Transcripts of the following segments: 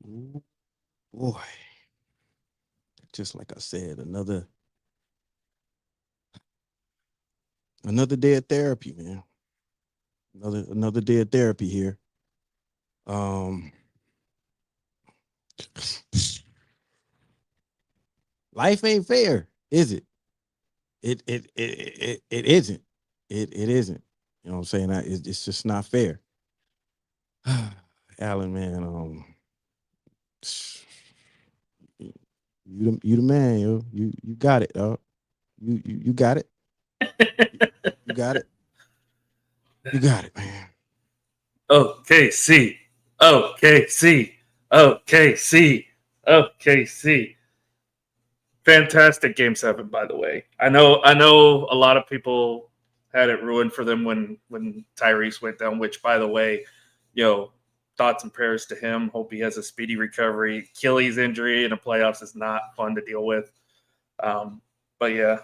Ooh, boy, just like I said, another day of therapy, man. Another day of therapy here. Um, life ain't fair, is it? It isn't. It isn't. You know what I'm saying? It's just not fair. Alan, man, you the man, yo. You got it, dog. You got it. You got it. You got it, man. OKC, OKC, OKC, OKC. Fantastic game 7, by the way. I know a lot of people had it ruined for them when Tyrese went down, which, by the way, thoughts and prayers to him. Hope he has a speedy recovery. Achilles injury in the playoffs is not fun to deal with. But yeah,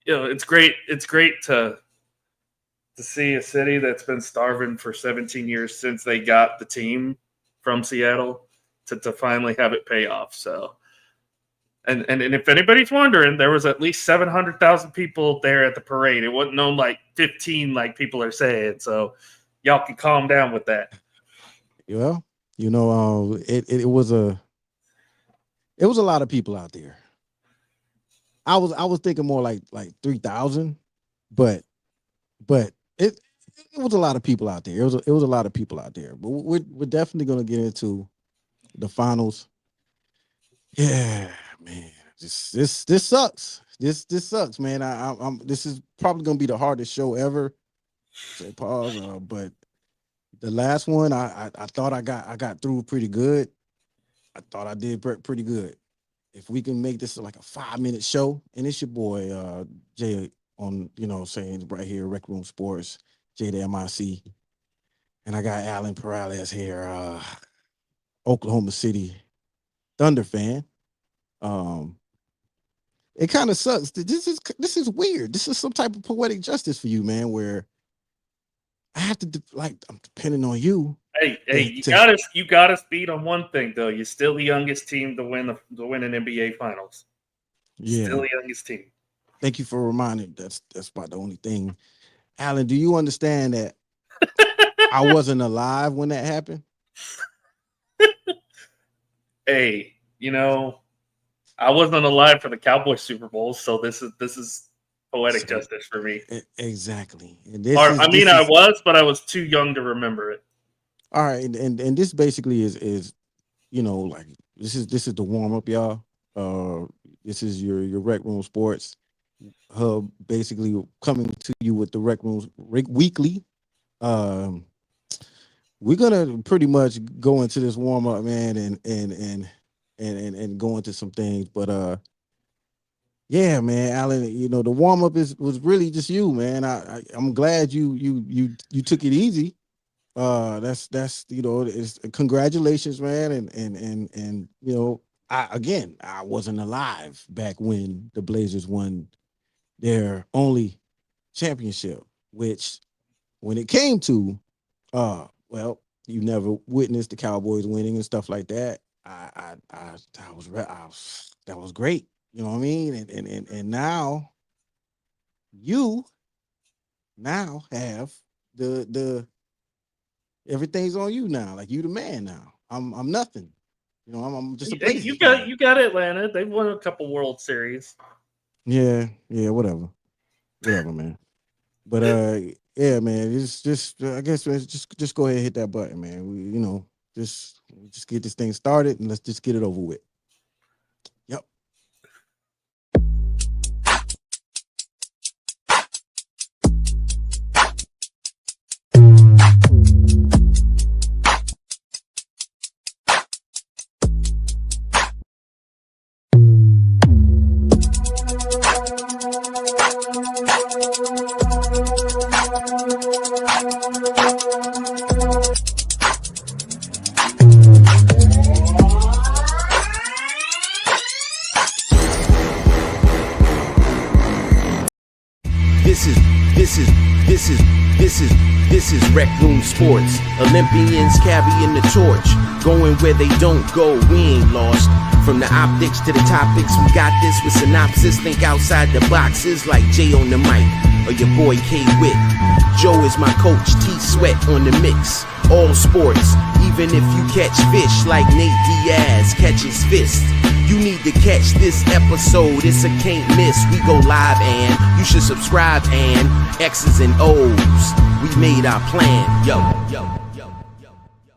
it's great. It's great to see a city that's been starving for 17 years since they got the team from Seattle to finally have it pay off. So, and if anybody's wondering, there was at least 700,000 people there at the parade. It wasn't known like 15 like people are saying. So y'all can calm down with that. Well, it was a lot of people out there. I was thinking more like 3,000, but it was a lot of people out there. It was a lot of people out there. But we're definitely gonna get into the finals. Yeah, man. This sucks. This sucks, man. I'm this is probably gonna be the hardest show ever. Say pause, but the last one I thought I got through pretty good. I thought I did pretty good. If we can make this like a 5-minute show, and it's your boy Jay on, saying right here, Rec Room Sports, Jay the MIC. And I got Alan Perales here, Oklahoma City Thunder fan. It kind of sucks. This is weird. This is some type of poetic justice for you, man, where I have to I'm depending on you. Hey, you got us beat on one thing though. You're still the youngest team to win an NBA Finals. Yeah, still the youngest team. Thank you for reminding. That's about the only thing. Alan, do you understand that I wasn't alive when that happened? Hey, I wasn't alive for the Cowboys Super Bowl, so this is poetic justice for me. Exactly. And I was, but I was too young to remember it. All right, and this basically is like this is the warm up, y'all. This is your Rec Room Sports hub, basically coming to you with the Rec Room Weekly. We're gonna pretty much go into this warm up, man, and go into some things, but yeah, man, Alan, the warm up was really just you, man. I'm glad you took it easy. That's it's congratulations, man, and I wasn't alive back when the Blazers won their only championship, which when it came to well, you never witnessed the Cowboys winning and stuff like that. That was great. You know what I mean? And now you have the everything's on you now. Like, you the man now. I'm nothing. I'm just a Blazers you got Atlanta. They've won a couple World Series. Yeah, whatever, man. But yeah, man. Just I guess just go ahead and hit that button, man. We just get this thing started and let's just get it over with. Yep. This is Rec Room Sports. Olympians carrying the torch. Going where they don't go, we ain't lost. From the optics to the topics, we got this with synopsis. Think outside the boxes like Jay on the mic. Or your boy K-Wit. Joe is my coach, T-Sweat on the mix. All sports, even if you catch fish like Nate Diaz catches fist. You need to catch this episode, it's a can't miss. We go live and you should subscribe and X's and O's. We made our plan, yo, yo, yo, yo, yo.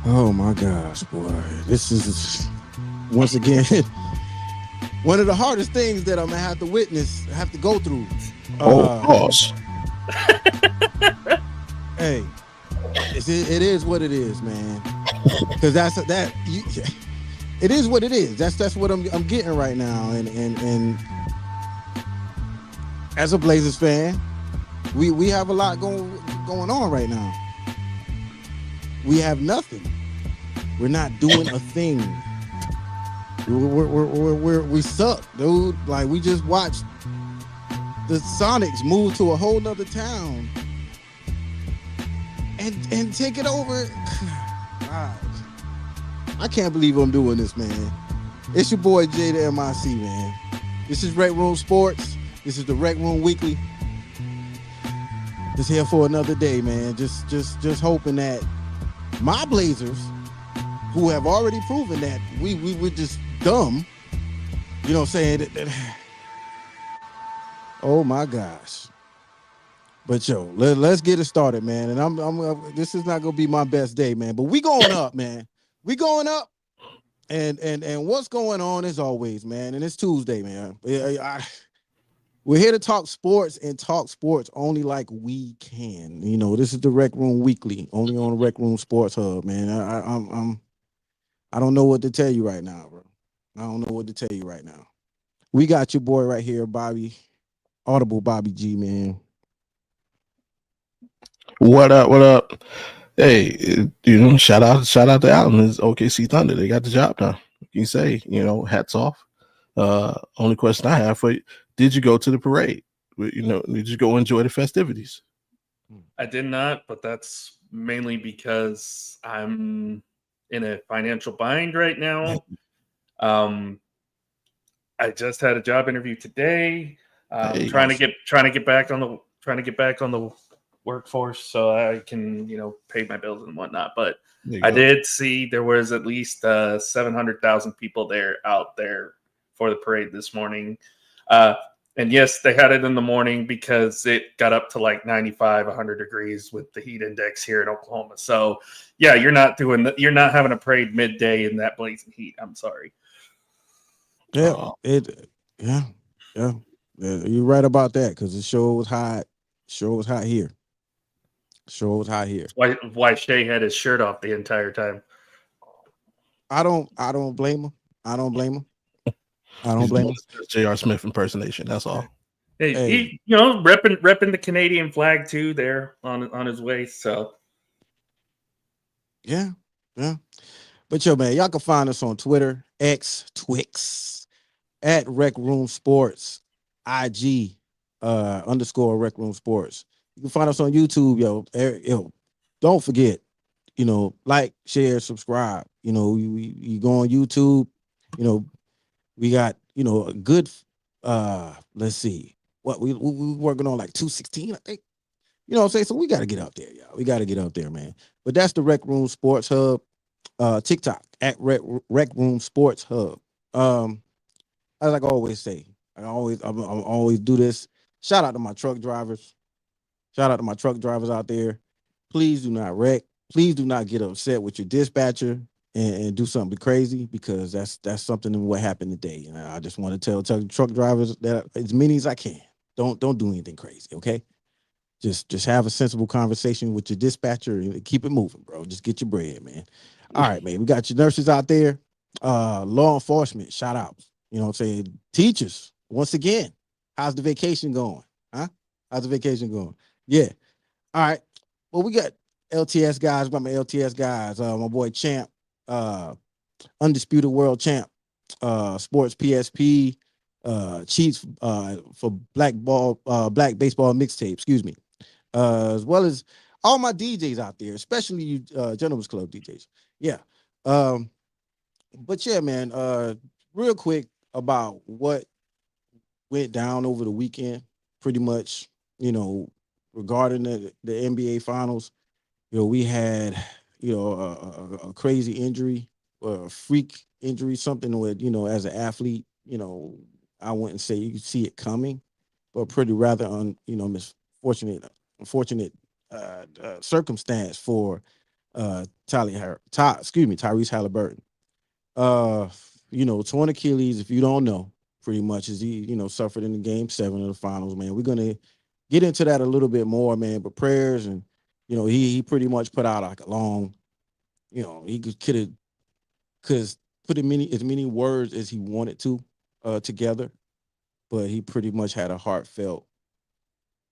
Oh my gosh, boy. This is once again one of the hardest things that I'm gonna have to witness, have to go through. Pause. Hey, it is what it is, man. Because it is what it is. That's what I'm getting right now. And as a Blazers fan, we have a lot going on right now. We have nothing. We're not doing a thing. We suck, dude. Like, we just watched the Sonics move to a whole nother town and take it over. God. I can't believe I'm doing this, man. It's your boy Jay the MIC, man. This is Rec Room Sports. This is the Rec Room Weekly. Just here for another day, man. Just hoping that my Blazers, who have already proven that we were just dumb, you know what I'm saying? Oh my gosh. But yo, let's get it started, man. And I'm this is not gonna be my best day, man. But we going up, man. We going up. And what's going on as always, man. And it's Tuesday, man. We're here to talk sports and talk sports only like we can. You know, this is the Rec Room Weekly, only on the Rec Room Sports Hub, man. I don't know what to tell you right now, bro. I don't know what to tell you right now. We got your boy right here, Bobby, Audible Bobby G, man. What up? What up? Hey, you know, shout out to Allen and his OKC Thunder. They got the job done. You say, you know, hats off. Only question I have for you: did you go to the parade? You know, did you go enjoy the festivities? I did not, but that's mainly because I'm in a financial bind right now. I just had a job interview today. Trying to get back on the workforce so I can, you know, pay my bills and whatnot. But I did see there was at least 700,000 people out there for the parade this morning. And yes, they had it in the morning because it got up to like 95, 100 degrees with the heat index here in Oklahoma. So yeah, you're not having a parade midday in that blazing heat. I'm sorry. Yeah, you're right about that because the show was hot. Sure was hot here. Why Shea had his shirt off the entire time. I don't blame him. I don't blame him. J.R. Smith impersonation. That's all. Hey. He, you know, repping the Canadian flag too there on his waist. So yeah. But yo, man, y'all can find us on Twitter, X, Twix, at Rec Room Sports, IG _ Rec Room Sports. You can find us on YouTube, yo. Don't forget, you know, like, share, subscribe. You know, you go on YouTube, you know, we got, you know, a good let's see. What we working on, like 216, I think. You know what I'm saying? So we got to get out there, y'all. We got to get out there, man. But that's the Rec Room Sports Hub. TikTok at Rec Room Sports Hub. As I always say, I always do this. Shout out to my truck drivers. Shout out to my truck drivers out there. Please do not wreck. Please do not get upset with your dispatcher and do something crazy, because that's something what happened today. And I just want to tell truck drivers that as many as I can, don't do anything crazy, okay? Just have a sensible conversation with your dispatcher and keep it moving, bro. Just get your bread, man. All right, man. We got your nurses out there. Law enforcement, shout out. You know what I'm saying? Teachers, once again, how's the vacation going? Huh? How's the vacation going? Yeah. All right. Well, we got LTS guys. Got my LTS guys. My boy Champ, undisputed world champ, sports PSP. Chiefs for Black Baseball Mixtape, excuse me. As well as all my DJs out there, especially you Gentlemen's Club DJs. Yeah. Um, but yeah, man, real quick about what went down over the weekend, pretty much, regarding the NBA finals. We had, a crazy injury or a freak injury, something with, as an athlete, I wouldn't say you could see it coming, but pretty rather misfortunate, unfortunate circumstance for Tyrese Halliburton. Uh, torn Achilles, if you don't know, pretty much is he, suffered in the game 7 of the finals, man. We're gonna get into that a little bit more, man. But prayers and he pretty much put out like a long, he could have put as many words as he wanted to together, but he pretty much had a heartfelt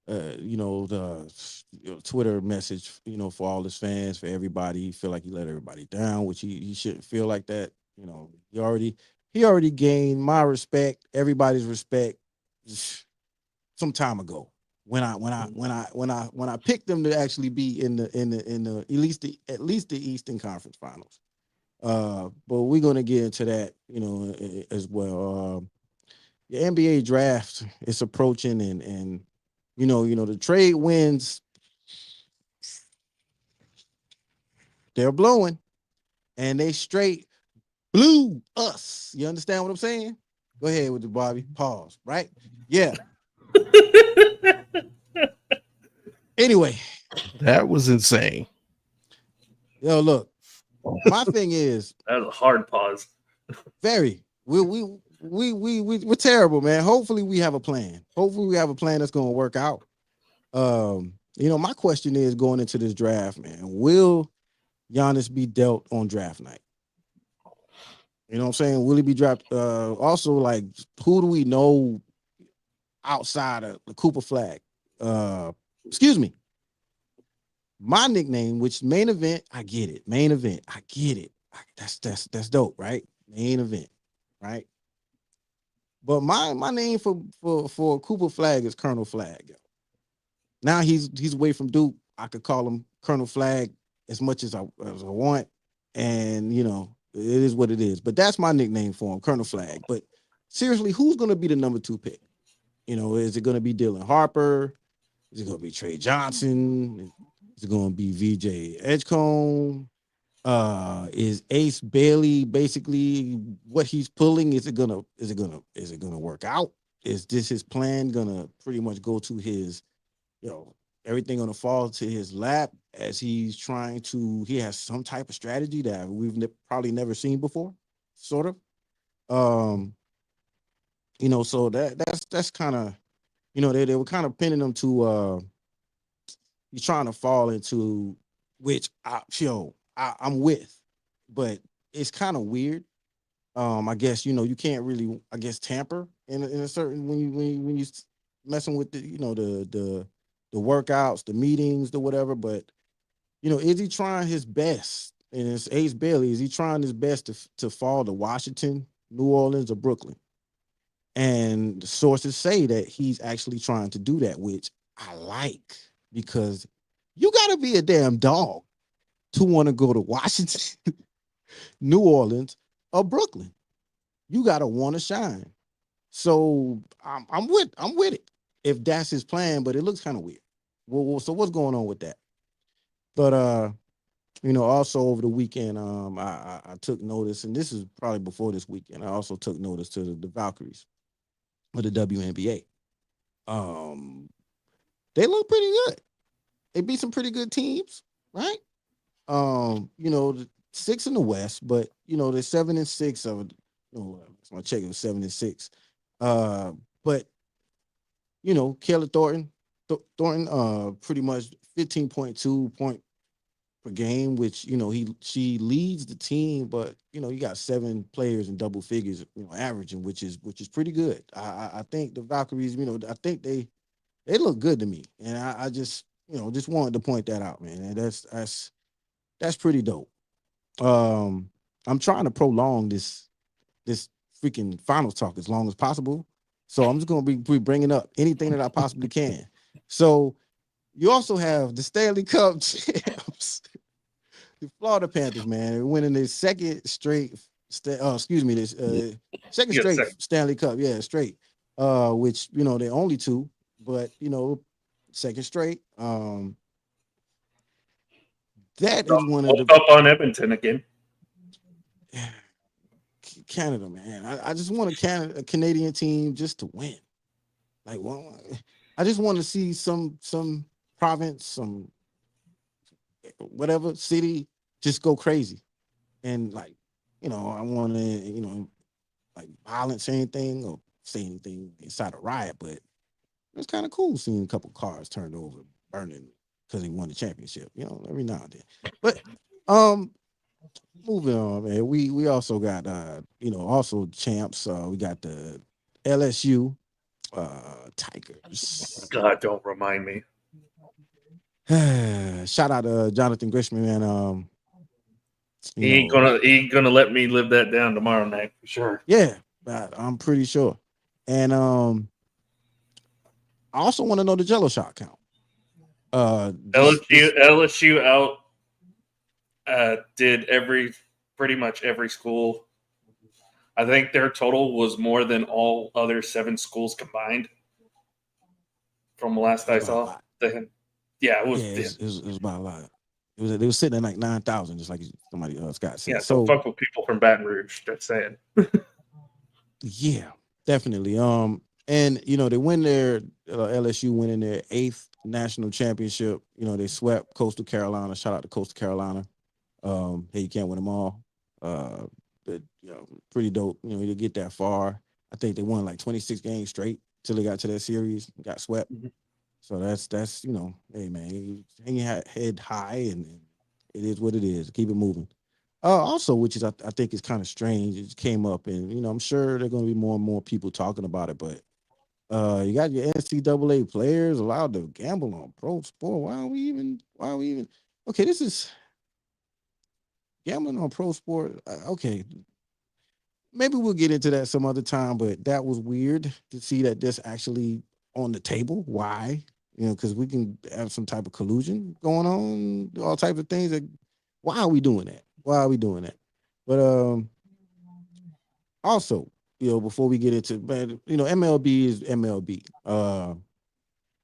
the Twitter message, for all his fans, for everybody. He feel like he let everybody down, which he shouldn't feel like that. He already gained my respect, everybody's respect some time ago. When I picked them to actually be in the at least the Eastern Conference Finals. But we're gonna get into that, as well. The NBA draft is approaching, and the trade winds, they're blowing, and they straight blew us. You understand what I'm saying? Go ahead with the Bobby. Pause. Right? Yeah. Anyway, That was insane. look. My thing is That was a hard pause. very. We're terrible, man. Hopefully, we have a plan. Hopefully, we have a plan that's going to work out. My question is going into this draft, man. Will Giannis be dealt on draft night? You know what I'm saying? Will he be dropped? Also, like, who do we know outside of the Cooper flag? Excuse me. My nickname, which main event, I get it. Main event, I get it. That's dope, right? Main event, right? But my name for Cooper Flag is Colonel Flag. Yo. Now he's away from Duke. I could call him Colonel Flag as much as I want, and it is what it is. But that's my nickname for him, Colonel Flag. But seriously, who's going to be the number 2 pick? Is it going to be Dylan Harper? Is it going to be Trey Johnson? Is it going to be VJ Edgecombe? Is Ace Bailey basically what he's pulling? Is it gonna work out? Is this his plan gonna pretty much go to his, everything gonna fall to his lap as he has some type of strategy that we've probably never seen before, sort of. So that's kind of, they were kind of pinning him to he's trying to fall into, which I'm with, but it's kind of weird. I guess you can't really, I guess, tamper in a certain when you messing with the workouts, the meetings, the whatever. But is he trying his best? And it's Ace Bailey. Is he trying his best to fall to Washington, New Orleans, or Brooklyn? And the sources say that he's actually trying to do that, which I like, because you got to be a damn dog to want to go to Washington, New Orleans, or Brooklyn. You got to want to shine. So I'm with it if that's his plan, but it looks kind of weird. Well, so what's going on with that? But also over the weekend, I took notice, and this is probably before this weekend. I also took notice to the Valkyries of the WNBA. They look pretty good. They beat some pretty good teams, right? The 6 in the West, but they're 7-6 of it. My check, it was 7-6. But Kayla Thornton, pretty much 15.2 point per game, which she leads the team, but you got 7 players in double figures, averaging, which is pretty good. I think the Valkyries, I think they look good to me, and I just just wanted to point that out, man. And that's pretty dope. I'm trying to prolong this freaking finals talk as long as possible, So I'm just going to be bringing up anything that I possibly can. So you also have the Stanley Cup champs, the Florida Panthers, man, winning their second straight. Second Yeah, straight second. Stanley Cup, straight. Which they're only two, but second straight. That is one of Woke the up on Edmonton again. Canada, man. I just want a Canadian team just to win. Like, well, I just want to see some province, some whatever city just go crazy, and like, I want to, like violence or anything or say anything inside a riot, but it's kind of cool seeing a couple cars turned over, burning because they won the championship. Every now and then. But moving on, man. We also got also champs. We got the LSU Tigers. God, don't remind me. Shout out to Jonathan Grisham, man. He ain't gonna let me live that down tomorrow night for sure. Yeah, I'm pretty sure. And I also want to know the Jello shot count. LSU out did pretty much every school. I think their total was more than all other 7 schools combined. From last I saw, it was about a lot. They was sitting at like 9,000, just like somebody Scott said. Yeah, so fuck with people from Baton Rouge. That's saying. Yeah, definitely. And they win their LSU winning their 8th national championship. They swept Coastal Carolina. Shout out to Coastal Carolina. Hey, you can't win them all. But pretty dope. To get that far. I think they won like 26 games straight till they got to that series, got swept. Mm-hmm. So that's hey man, hang your head high, and it is what it is. Keep it moving. Also, which is I think is kind of strange. It came up, and I'm sure there are going to be more and more people talking about it. But you got your NCAA players allowed to gamble on pro sport. Why are we even? Okay, this is gambling on pro sport. Okay, maybe we'll get into that some other time. But that was weird to see that this actually on the table. Why? Because we can have some type of collusion going on, all types of things. Why are we doing that? But also, before we get into, MLB is MLB.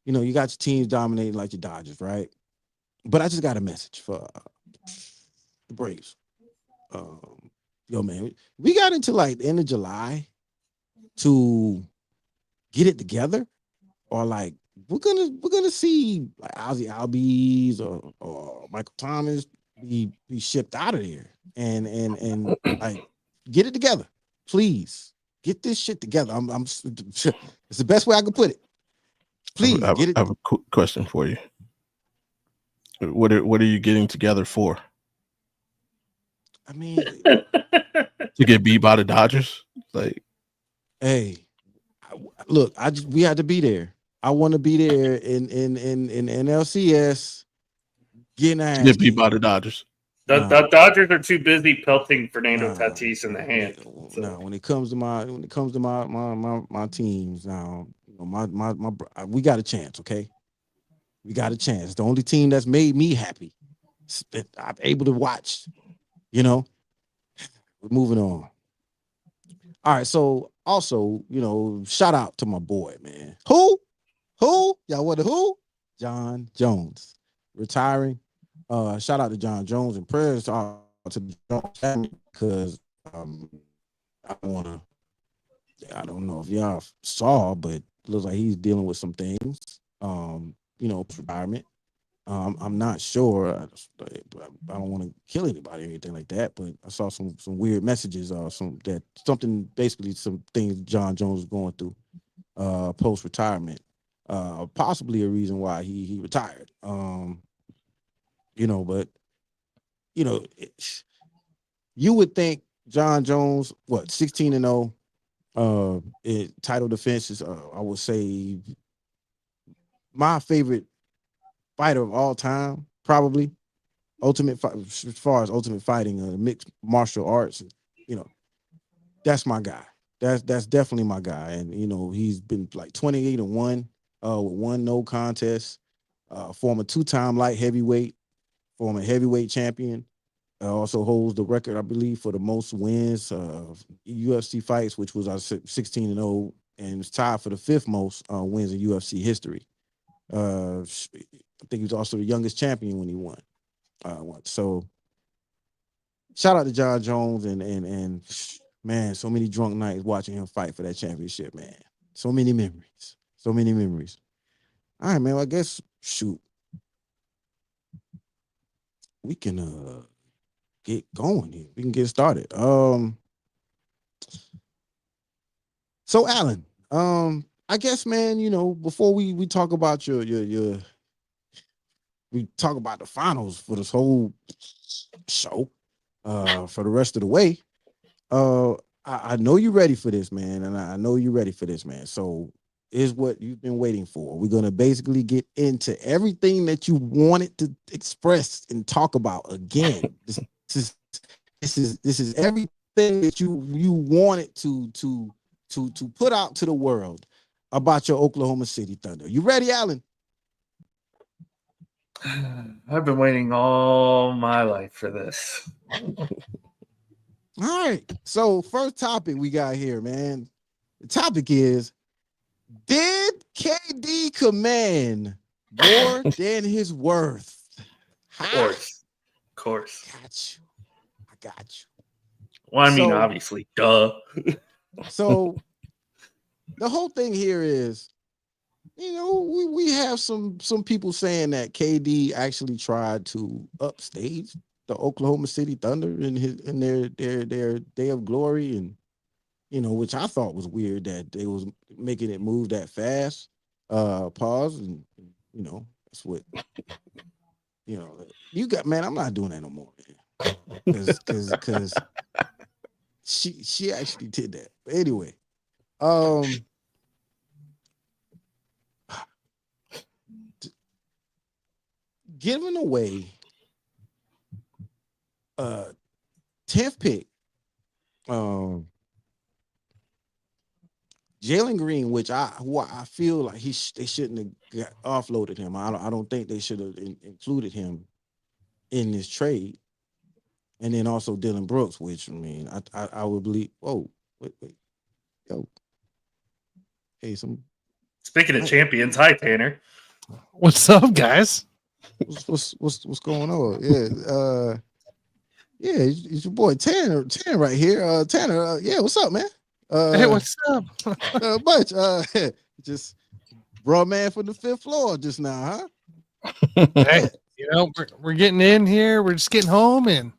You got your teams dominating like your Dodgers, right? But I just got a message for the Braves. Man, we got into like the end of July to get it together, or like we're gonna see like Ozzie Albies or Michael Thomas be shipped out of there, and like get it together, please. Get this shit together. It's the best way I can put it. Please get it. I have a quick question for you. What are you getting together for? I mean, to get beat by the Dodgers? Like, hey, look, we had to be there. I want to be there in NLCS getting ass. Get beat by the Dodgers. The Dodgers are too busy pelting Fernando Tatis in the hand. So. No, when it comes to my teams now, we got a chance. Okay, we got a chance. The only team that's made me happy that I'm able to watch. We're moving on. All right, so also, shout out to my boy, man. Who? Y'all want who? John Jones retiring. Shout out to John Jones and prayers out to John because I don't know if y'all saw, but it looks like he's dealing with some things. Retirement. I'm not sure. I don't want to kill anybody or anything like that, but I saw some weird messages or some things John Jones was going through post retirement. Possibly a reason why he retired. But you would think John Jones, 16-0, title defense is I would say my favorite fighter of all time, probably as far as ultimate fighting, mixed martial arts, that's my guy. that's definitely my guy. And he's been like 28-1 with one no contest. Former 2-time light heavyweight, former heavyweight champion. Also holds the record, I believe, for the most wins UFC fights, which was 16-0, and is tied for the 5th most wins in UFC history. I think he was also the youngest champion when he won. So shout out to John Jones and man, so many drunk nights watching him fight for that championship, man. So many memories. So many memories. All right, man. Well, I guess we can get going here. We can get started. So Alan, I guess, man, before we talk about your we talk about the finals for this whole show, for the rest of the way. I know you're ready for this, man, and I know you're ready for this, man. So is what you've been waiting for. We're gonna basically get into everything that you wanted to express and talk about again. This is everything that you wanted to put out to the world about your Oklahoma City Thunder. You ready, Alan? I've been waiting all my life for this. All right. So first topic we got here, man. The topic is, did KD command more than his worth? Of course. I got you. Well, I mean, obviously, duh. So the whole thing here is, we have some people saying that KD actually tried to upstage the Oklahoma City Thunder in their day of glory, and which I thought was weird that they was making it move that fast. Pause, and that's what you got, man. I'm not doing that no more, man, because she actually did that. But anyway, giving away 10th pick, Jalen Green, which I feel like they shouldn't have offloaded him. I don't think they should have included him in this trade. And then also Dylan Brooks, which, I mean, I would believe. Whoa, wait, yo, hey, Speaking of champions, hi Tanner. What's up, guys? What's going on? Yeah, it's your boy Tanner right here. Tanner, yeah, what's up, man? Hey, what's up? Bunch, just brought man from the 5th floor just now, huh? Hey, we're getting in here. We're just getting home, and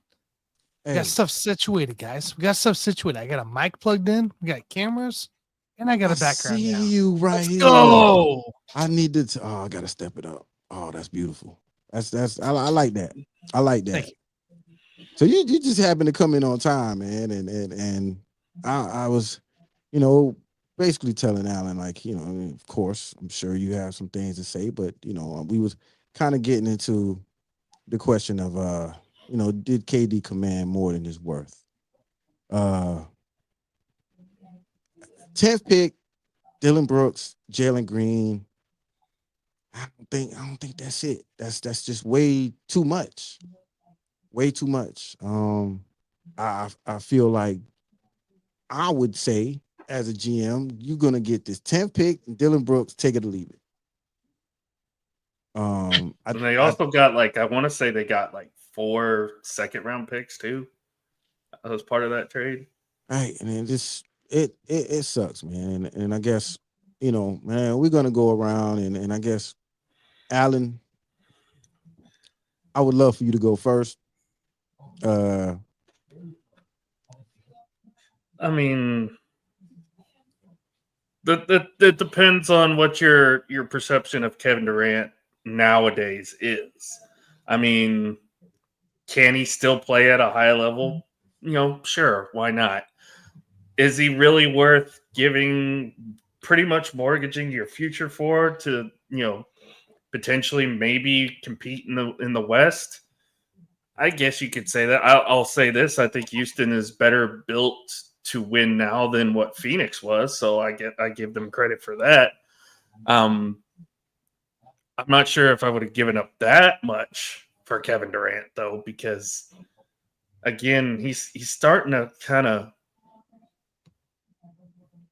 we Hey, got stuff situated, guys. We got stuff situated. I got a mic plugged in. We got cameras, and I got a background. see now. you right Let's here. go. I need to. Oh, I gotta step it up. Oh, that's beautiful. That's. I like that. I like that. Thank you. So you just happened to come in on time, man, and I was, basically telling Alan, like, of course, I'm sure you have some things to say, but we was kind of getting into the question of did KD command more than his worth? 10th pick, Dylan Brooks, Jalen Green. I don't think that's it. That's just way too much. Way too much. I feel like I would say, as a GM, you're gonna get this 10th pick, Dylan Brooks, take it or leave it. And they also got I want to say they got 4 second-round picks too. As part of that trade. Right, and then it sucks, man. And I guess, man, we're gonna go around and I guess, Alan, I would love for you to go first. I mean, that depends on what your perception of Kevin Durant nowadays is. I mean, can he still play at a high level? Sure, why not? Is he really worth giving, pretty much mortgaging your future for to, potentially maybe compete in the West? I guess you could say that. I'll say this: I think Houston is better built to win now than what Phoenix was, so I give them credit for that. I'm not sure if I would have given up that much for Kevin Durant though, because again, he's starting to kind of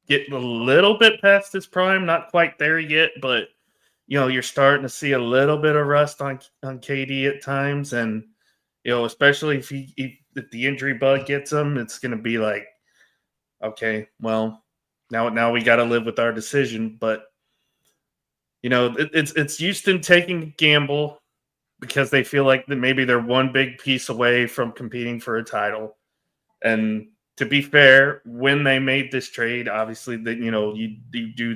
get a little bit past his prime, not quite there yet, but you're starting to see a little bit of rust on KD at times, and especially if if the injury bug gets him, it's going to be like, okay, well, now we got to live with our decision. But it's Houston taking a gamble because they feel like that maybe they're one big piece away from competing for a title. And to be fair, when they made this trade, obviously that you do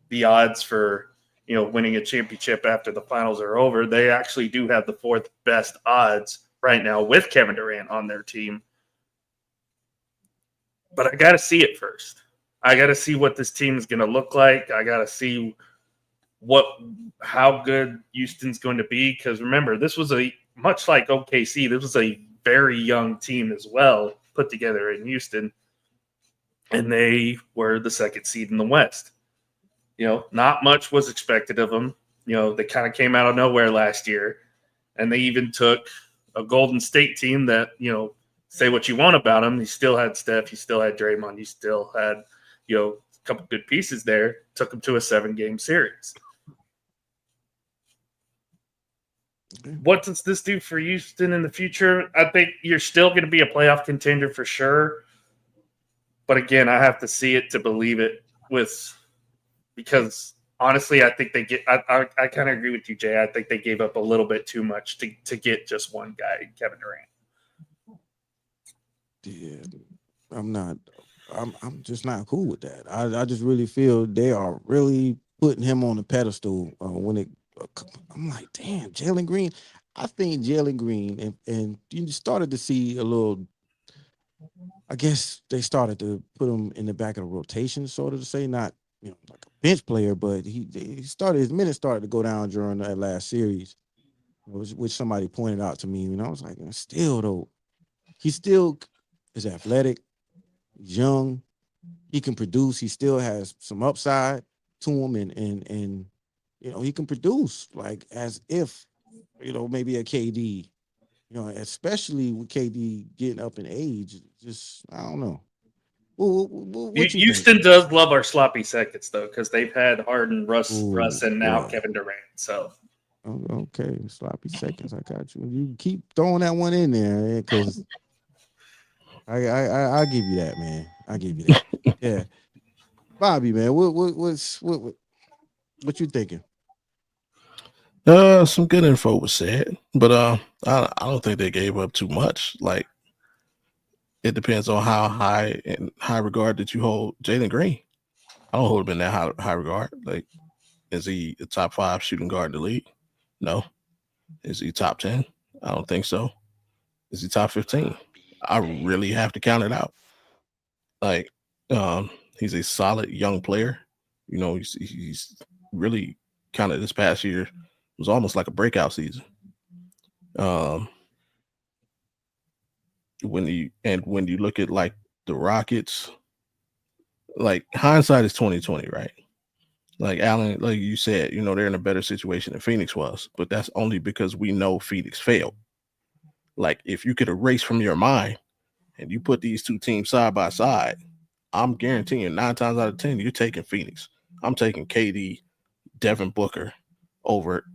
the odds for winning a championship after the finals are over. They actually do have the fourth best odds right now with Kevin Durant on their team. But I got to see it first. I got to see what this team is going to look like. I got to see how good Houston's going to be. Because remember, this was much like OKC, this was a very young team as well put together in Houston. And they were the second seed in the West. Not much was expected of them. They kind of came out of nowhere last year, and they even took a Golden State team that, say what you want about them. You still had Steph, you still had Draymond, you still had, a couple good pieces there, took them to a 7-game series. What does this do for Houston in the future? I think you're still going to be a playoff contender for sure. But again, I have to see it to believe it because honestly, I think I kind of agree with you, Jay. I think they gave up a little bit too much to get just one guy, Kevin Durant. Yeah, I'm just not cool with that. I just really feel they are really putting him on a pedestal I'm like, damn, Jalen Green. I think Jalen Green and you started to see a little. I guess they started to put him in the back of the rotation, sort of to say, not like a bench player, but his minutes started to go down during that last series, which somebody pointed out to me, and I was like, still though, he still is athletic, he's young, he can produce, he still has some upside to him, and he can produce like as if maybe a KD, especially with KD getting up in age. Just I don't know. What you Houston think? does love our sloppy seconds though, because they've had Harden, Russ, and now boy. Kevin Durant. So Okay, sloppy seconds. I got you. You keep throwing that one in there, because I'll give you that, man. I'll give you that. Yeah, Bobby, man. What you thinking? Some good info was said, but I don't think they gave up too much. Like, it depends on how high regard that you hold Jalen Green. I don't hold him in that high regard. Like, is he a top 5 shooting guard in the league? No. Is he top 10? I don't think so. Is he top 15? I really have to count it out. Like, he's a solid young player. He's really kind of this past year was almost like a breakout season. When you look at like the Rockets, like hindsight is 2020, right? Like Alan, like you said, they're in a better situation than Phoenix was, but that's only because we know Phoenix failed. Like, if you could erase from your mind and you put these two teams side by side, I'm guaranteeing you 9 times out of 10, you're taking Phoenix. I'm taking KD, Devin Booker over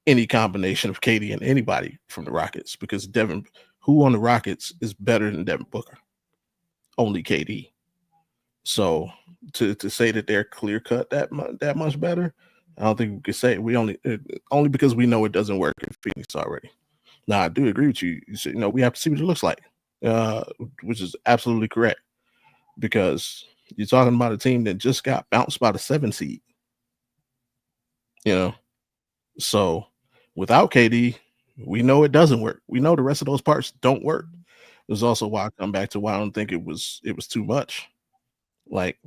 any combination of KD and anybody from the Rockets, because who on the Rockets is better than Devin Booker? Only KD. So to say that they're clear cut that much better, I don't think we could say. We only because we know it doesn't work in Phoenix already. Now, I do agree with you. We have to see what it looks like, which is absolutely correct, because you're talking about a team that just got bounced by the 7 seed. So without KD, we know it doesn't work. We know the rest of those parts don't work. There's also why I come back to why I don't think it was too much. Like,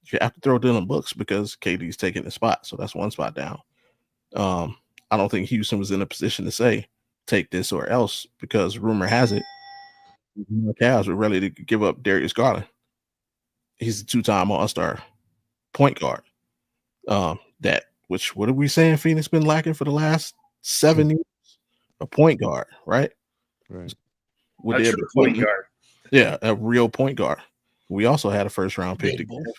you have to throw Dylan Brooks because KD's taking the spot. So that's one spot down. I don't think Houston was in a position to say, take this or else, because rumor has it, the Cavs were ready to give up Darius Garland. He's a 2-time All-Star point guard. What are we saying? Phoenix been lacking for the last 7 years. A point guard, right? Right. With A their true point guard. Yeah, a real point guard. We also had a first-round pick to Debatable. give,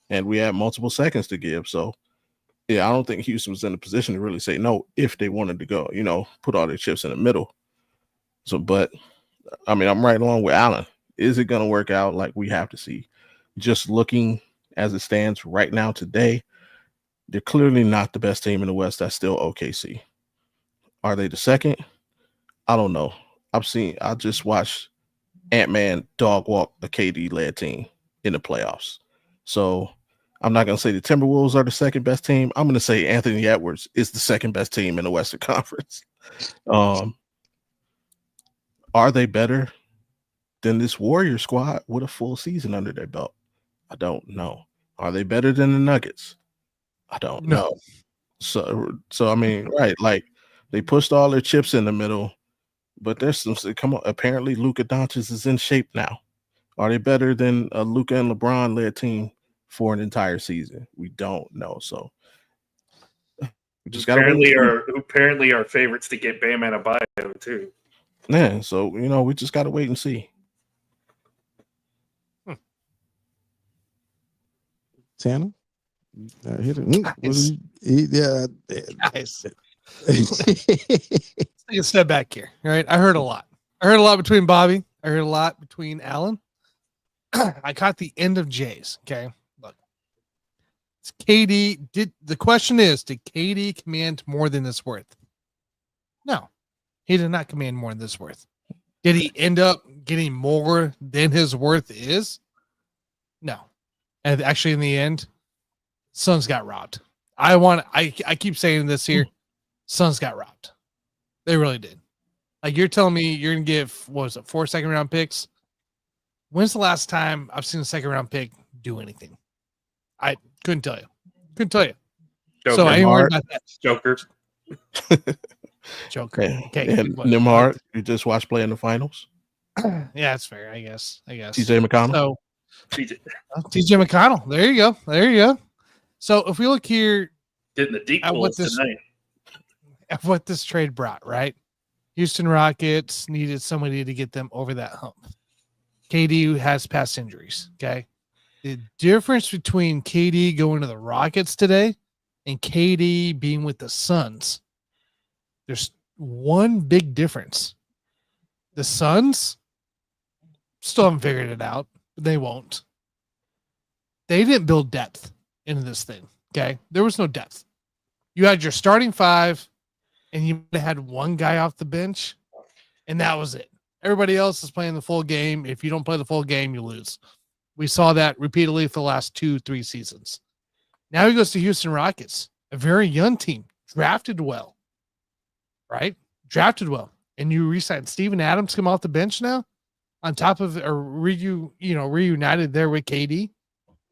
and we had multiple seconds to give. So, yeah, I don't think Houston was in a position to really say no if they wanted to go, put all their chips in the middle. So, but, I mean, I'm right along with Allen. Is it going to work out? Like, we have to see. Just looking as it stands right now today, they're clearly not the best team in the West. That's still OKC. Are they the second? I don't know. I just watched Ant-Man dog walk a KD-led team in the playoffs. So I'm not going to say the Timberwolves are the second best team. I'm going to say Anthony Edwards is the second best team in the Western Conference. Are they better than this Warrior squad with a full season under their belt? I don't know. Are they better than the Nuggets? I don't know. So I mean, right, like they pushed all their chips in the middle, but there's some come on. Apparently, Luka Doncic is in shape now. Are they better than a Luka and LeBron led team for an entire season? We don't know. So we just got apparently are favorites to get Bam Adebayo too. Yeah, so we just got to wait and see. Tanner, hit it. Yeah, Guys. Let's take a step back here. All right. I heard a lot. I heard a lot between Bobby. I heard a lot between Allen. I caught the end of Jay's. Okay. Look. It's KD. The question is, did KD command more than this worth? No. He did not command more than this worth. Did he end up getting more than his worth is? No. And actually, in the end, Suns got robbed. I keep saying this here. Suns got robbed. They really did. Like, you're telling me you're going to give, 4 second-round picks? When's the last time I've seen a second-round pick do anything? I couldn't tell you. Joker. So I ain't worried about that. Joker. Okay. And Nimhard, you just watched play in the finals? Yeah, that's fair, I guess. TJ McConnell? So, TJ McConnell. There you go. So if we look here getting the deep pulls tonight, at what this trade brought, right? Houston Rockets needed somebody to get them over that hump. KD has past injuries. Okay. The difference between KD going to the Rockets today and KD being with the Suns, there's one big difference. The Suns still haven't figured it out, but they won't. They didn't build depth into this thing. Okay. There was no depth. You had your starting five, and you had one guy off the bench, and that was it. Everybody else is playing the full game. If you don't play the full game, you lose. We saw that repeatedly for the last 2-3 seasons. Now he goes to Houston Rockets, a very young team, drafted well, right? Drafted well. And you re-signed Steven Adams come off the bench now on top of reunited there with KD.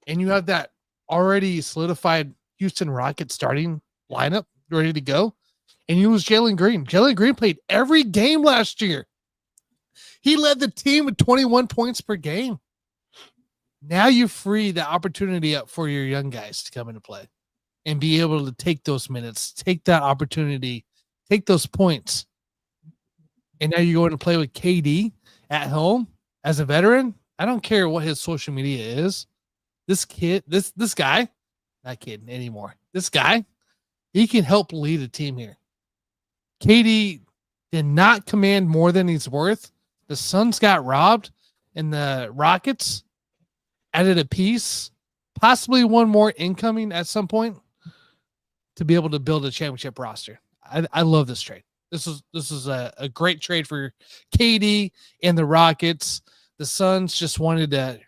And you have that already solidified Houston Rockets starting lineup ready to go. And you lose Jalen Green. Jalen Green played every game last year. He led the team with 21 points per game. Now you free the opportunity up for your young guys to come into play and be able to take those minutes, take that opportunity, take those points. And now you're going to play with KD at home as a veteran. I don't care what his social media is. This kid, this guy, not kidding anymore. This guy, he can help lead a team here. KD did not command more than he's worth. The Suns got robbed, and the Rockets added a piece, possibly one more incoming at some point, to be able to build a championship roster. I love this trade. This is a great trade for KD and the Rockets. The Suns just wanted to,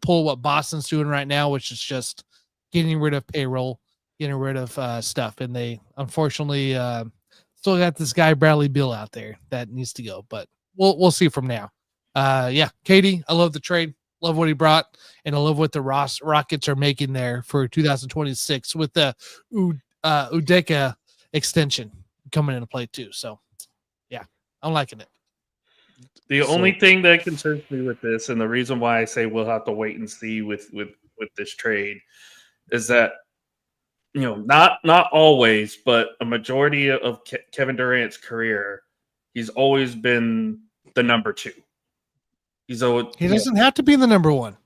pull what Boston's doing right now, which is just getting rid of payroll, getting rid of stuff. And they unfortunately still got this guy Bradley Beal out there that needs to go, but we'll see from now. KD, I love the trade. Love what he brought, and I love what the Rockets are making there for 2026 with the Udeka extension coming into play too. So, yeah, I'm liking it. The only thing that concerns me with this, and the reason why I say we'll have to wait and see with this trade, is that not always, but a majority of Kevin Durant's career, he's always been the number 2. He doesn't have to be the number 1.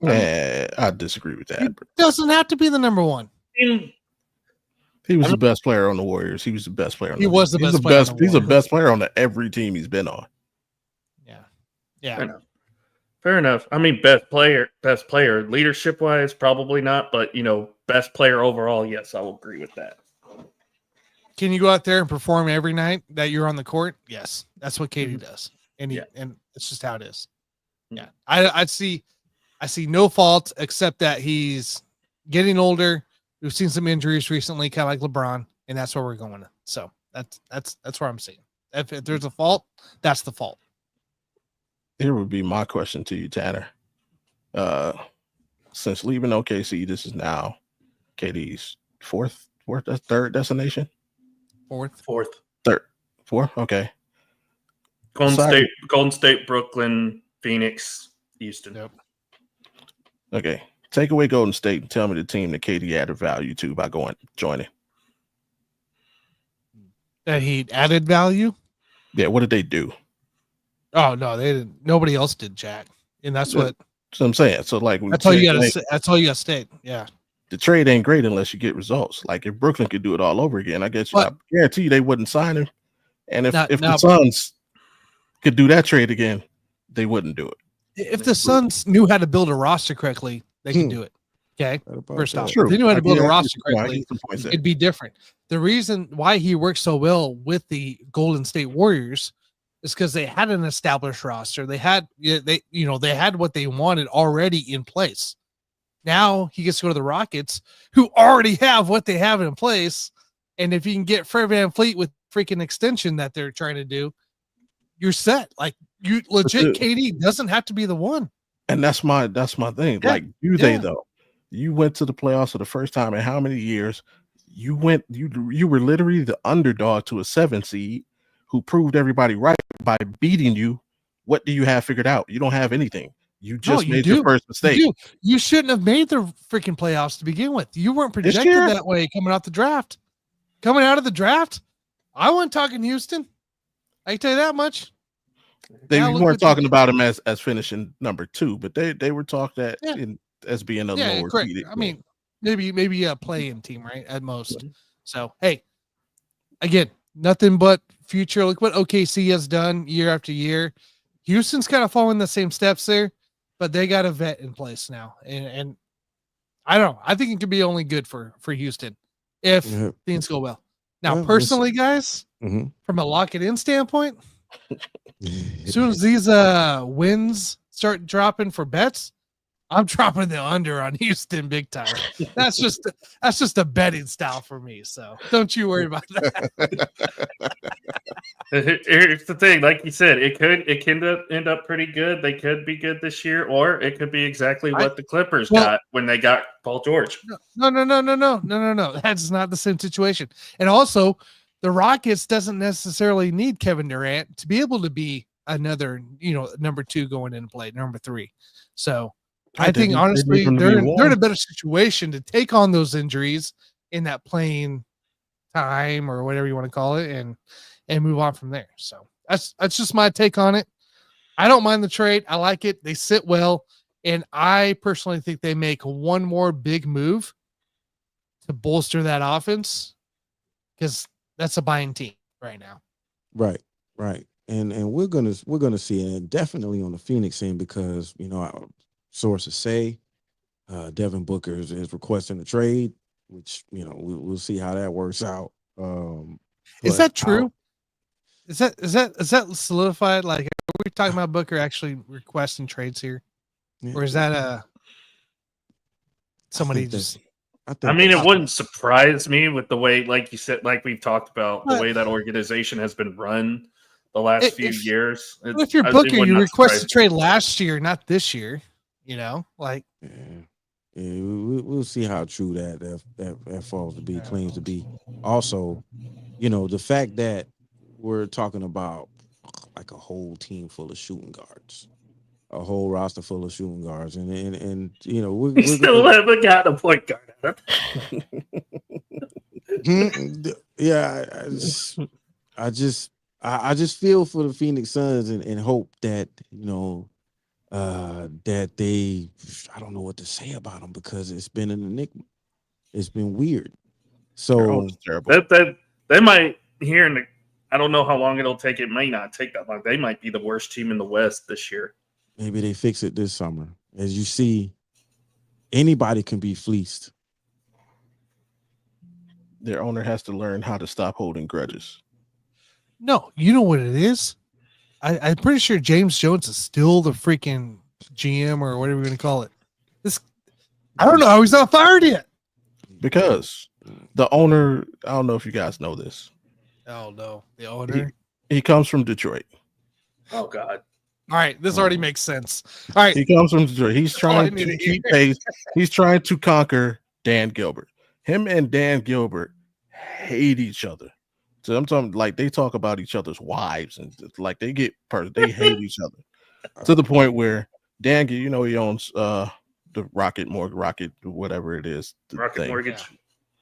I disagree with that. He doesn't have to be the number 1. He was the best player on the Warriors. He was the best player. He was the best player. He's the best player on every team he's been on. Yeah. Fair enough. I mean, best player, leadership wise, probably not, but best player overall, yes, I will agree with that. Can you go out there and perform every night that you're on the court? Yes, that's what Katie does, and it's just how it is. Yeah, I see no fault except that he's getting older. We've seen some injuries recently, kind of like LeBron, and that's where we're going. So that's where I'm seeing. If there's a fault, that's the fault. Here would be my question to you, Tanner. Since leaving OKC, this is now KD's third destination. Fourth. Okay. Golden State, Brooklyn, Phoenix, Houston. Yep. Okay. Take away Golden State and tell me the team that KD added value to by joining. That he added value? Yeah, what did they do? Oh no, they didn't. Nobody else did, Jack. And that's what I'm saying. So like that's all you gotta state. Yeah. The trade ain't great unless you get results. Like if Brooklyn could do it all over again, I guarantee you they wouldn't sign him. And if the Suns could do that trade again, they wouldn't do it. If the Suns knew how to build a roster correctly, they can do it. Okay. First off, if they knew how to build a roster correctly, it'd be different. The reason why he worked so well with the Golden State Warriors is because they had an established roster. They had what they wanted already in place. Now he gets to go to the Rockets, who already have what they have in place. And if you can get Fred VanVleet with freaking extension that they're trying to do, you're set. Like you legit, KD doesn't have to be the one. And that's my thing. Yeah. Like they though, you went to the playoffs for the first time in how many years? You were literally the underdog to a 7 seed who proved everybody right by beating you. What do you have figured out? You don't have anything. You just made your first mistake. You shouldn't have made the freaking playoffs to begin with. You weren't projected that way coming out the draft. Coming out of the draft, I wasn't talking Houston. I can tell you that much. They weren't talking about him as finishing number 2, but they were talked at as being a lower seed. I mean, maybe a play-in team, right? At most. Mm-hmm. So hey, again, nothing but future. Look what OKC has done year after year. Houston's kind of following the same steps there, but they got a vet in place now. And I don't know. I think it could be only good for Houston if things go well. Now, personally, guys, from a lock it in standpoint, as soon as these wins start dropping for bets, I'm dropping the under on Houston big time. That's just a betting style for me. So don't you worry about that. Here's the thing, like you said, it can end up pretty good. They could be good this year, or it could be exactly what the Clippers got when they got Paul George. No. That's not the same situation. And also, the Rockets doesn't necessarily need Kevin Durant to be able to be another, number 2 going into play, number 3. So I think honestly they're in a better situation to take on those injuries in that playing time or whatever you want to call it and move on from there. So that's just my take on it. I don't mind the trade. I like it. They sit well. And I personally think they make one more big move to bolster that offense because that's a buying team right now. Right. And we're gonna see it, and definitely on the Phoenix end because our sources say Devin Booker is requesting a trade, which we'll see how that works out. Is that true? Is that solidified? Like, are we talking about Booker actually requesting trades here, or is that somebody just? I mean, it wouldn't surprise me with the way, like you said, like we've talked about, the way that organization has been run the last few years. If you're Booker, you request a trade last year, not this year. We'll see how true that falls to be, claims to be. Also, the fact that we're talking about, like a whole team full of shooting guards, a whole roster full of shooting guards, and you know We we're still gonna. haven't got a point guard. Yeah, I just I just feel for the Phoenix Suns and hope that that they I don't know what to say about them because it's been an enigma. It's been weird. Their So own's terrible. That they might here in the. I don't know how long it'll take. It may not take that long. They might be the worst team in the West this year. maybe they fix it this summer. As you see, anybody can be fleeced. Their owner has to learn how to stop holding grudges. No, you know what it is? I'm pretty sure James Jones is still the freaking GM or whatever we're going to call it. I don't know how he's not fired yet. Because the owner, I don't know if you guys know this. Oh, no. The owner? He comes from Detroit. Oh God. All right. This already makes sense. All right. He comes from Detroit. He's all I trying need to to keep hear. pace. He's trying to conquer Dan Gilbert. Him and Dan Gilbert hate each other. So I'm talking like they talk about each other's wives and like they they hate each other to the point where Dan, he owns the Rocket whatever it is. Rocket Mortgage.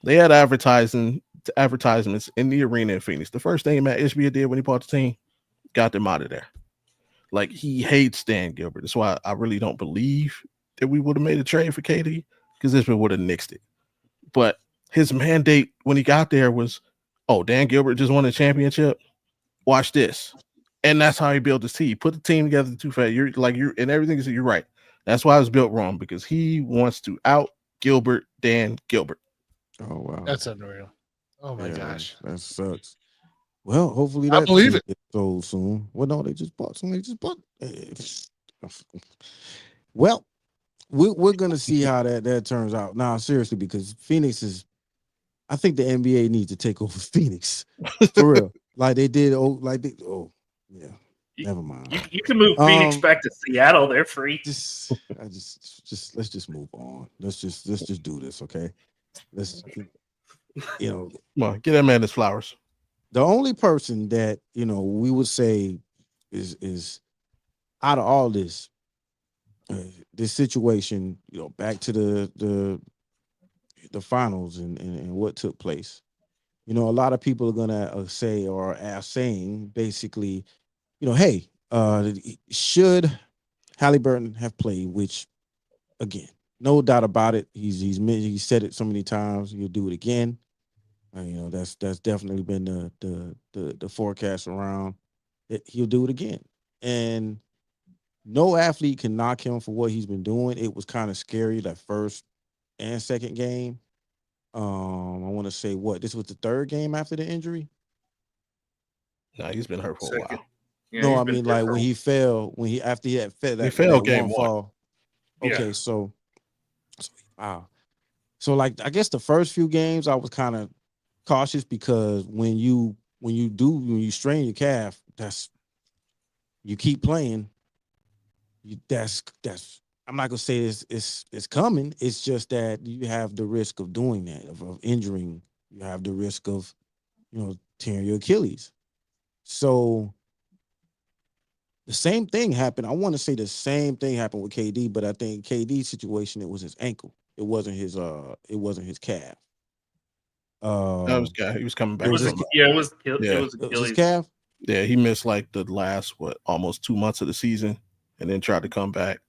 They had advertisements in the arena in Phoenix. The first thing Matt Ishbia did when he bought the team, got them out of there. Like he hates Dan Gilbert. That's why I really don't believe that we would have made a trade for KD because Ishbia would have nixed it. But his mandate when he got there was, oh, Dan Gilbert just won a championship. Watch this. And that's how he built his team. He put the team together too fast. You're and everything is you're right. That's why it was built wrong because he wants to out Gilbert Dan Gilbert. Oh wow, That's unreal. Oh my gosh. that sucks. Well, hopefully I that believe team it. gets sold soon. Well, no, they just bought some. They just bought. Well, we're gonna see how that turns out. Now, seriously, because Phoenix is. I think the NBA needs to take over Phoenix for real, like they did. Yeah. Never mind. You can move Phoenix back to Seattle. They're free. Just let's just move on. Let's just do this, okay? Let's Come on, get that man his flowers. The only person that we would say is out of all this situation, back to the finals and what took place. A lot of people are gonna say or are saying basically, hey, should Halliburton have played? Which, again, no doubt about it. He said it so many times. He'll do it again. That's definitely been the forecast around. He'll do it again, and no athlete can knock him for what he's been doing. It was kind of scary that first and second game. I want to say this was the third game after the injury. No, he's been hurt for a while. Yeah, No, I mean like when he fell, after he had fell he fell game one one. fall. Okay, so wow. So like I guess the first few games I was kind of cautious because when you strain your calf, you keep playing. That's I'm not gonna say it's coming. It's just that you have the risk of doing that, of injuring. You have the risk of tearing your Achilles. So the same thing happened. I want to say the same thing happened with KD, but I think KD's situation, it was his ankle. It wasn't his calf. That was guy. He was coming back. It was His Achilles. calf. Yeah, he missed like the last almost 2 months of the season, and then tried to come back.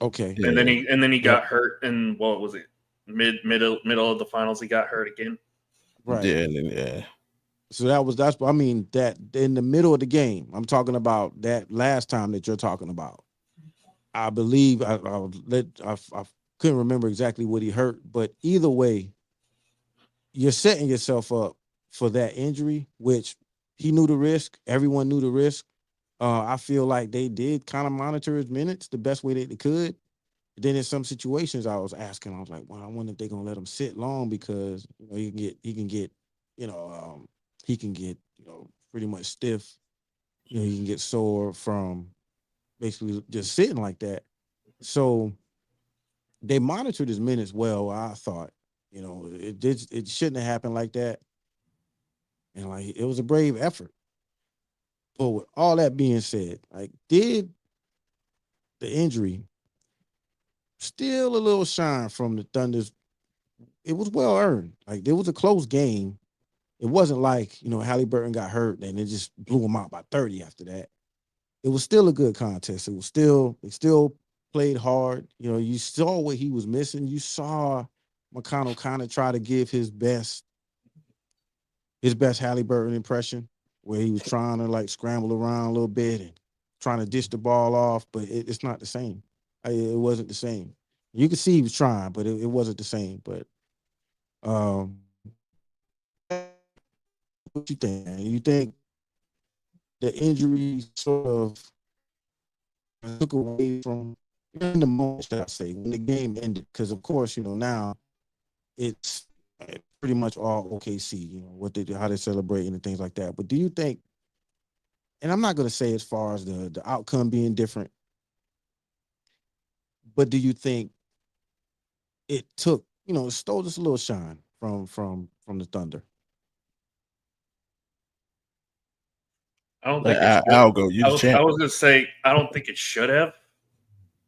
Okay, And then he got hurt in what was it? Middle of the finals, he got hurt again. right. Yeah, and then So that's I mean that in the middle of the game. I'm talking about that last time that you're talking about. I believe I couldn't remember exactly what he hurt, but either way, you're setting yourself up for that injury, which he knew the risk. Everyone knew the risk. I feel like they did kind of monitor his minutes the best way that they could. Then in some situations, I was like, well, I wonder if they're gonna let him sit long because he can get pretty much stiff. He can get sore from basically just sitting like that. So they monitored his minutes well. I thought, it shouldn't have happened like that. And like it was a brave effort. But with all that being said, like, did the injury still a little shine from the Thunder's? It was well earned. Like, it was a close game. It wasn't like, Halliburton got hurt and it just blew him out by 30 after that. It was still a good contest. They still played hard. You saw what he was missing. You saw McConnell kind of try to give his best Halliburton impression, where he was trying to like scramble around a little bit and trying to dish the ball off, but it's not the same. It wasn't the same. You could see he was trying, but it wasn't the same. But what you think, man? You think the injury sort of took away from in the moment, should I say, when the game ended? Because of course, now it's pretty much all OKC, how they celebrate and things like that. But do you think, and I'm not going to say as far as the outcome being different, but do you think it took, it stole just a little shine from the Thunder? I don't think it should. I'll go. You I the was champ. going to say I don't think it should have,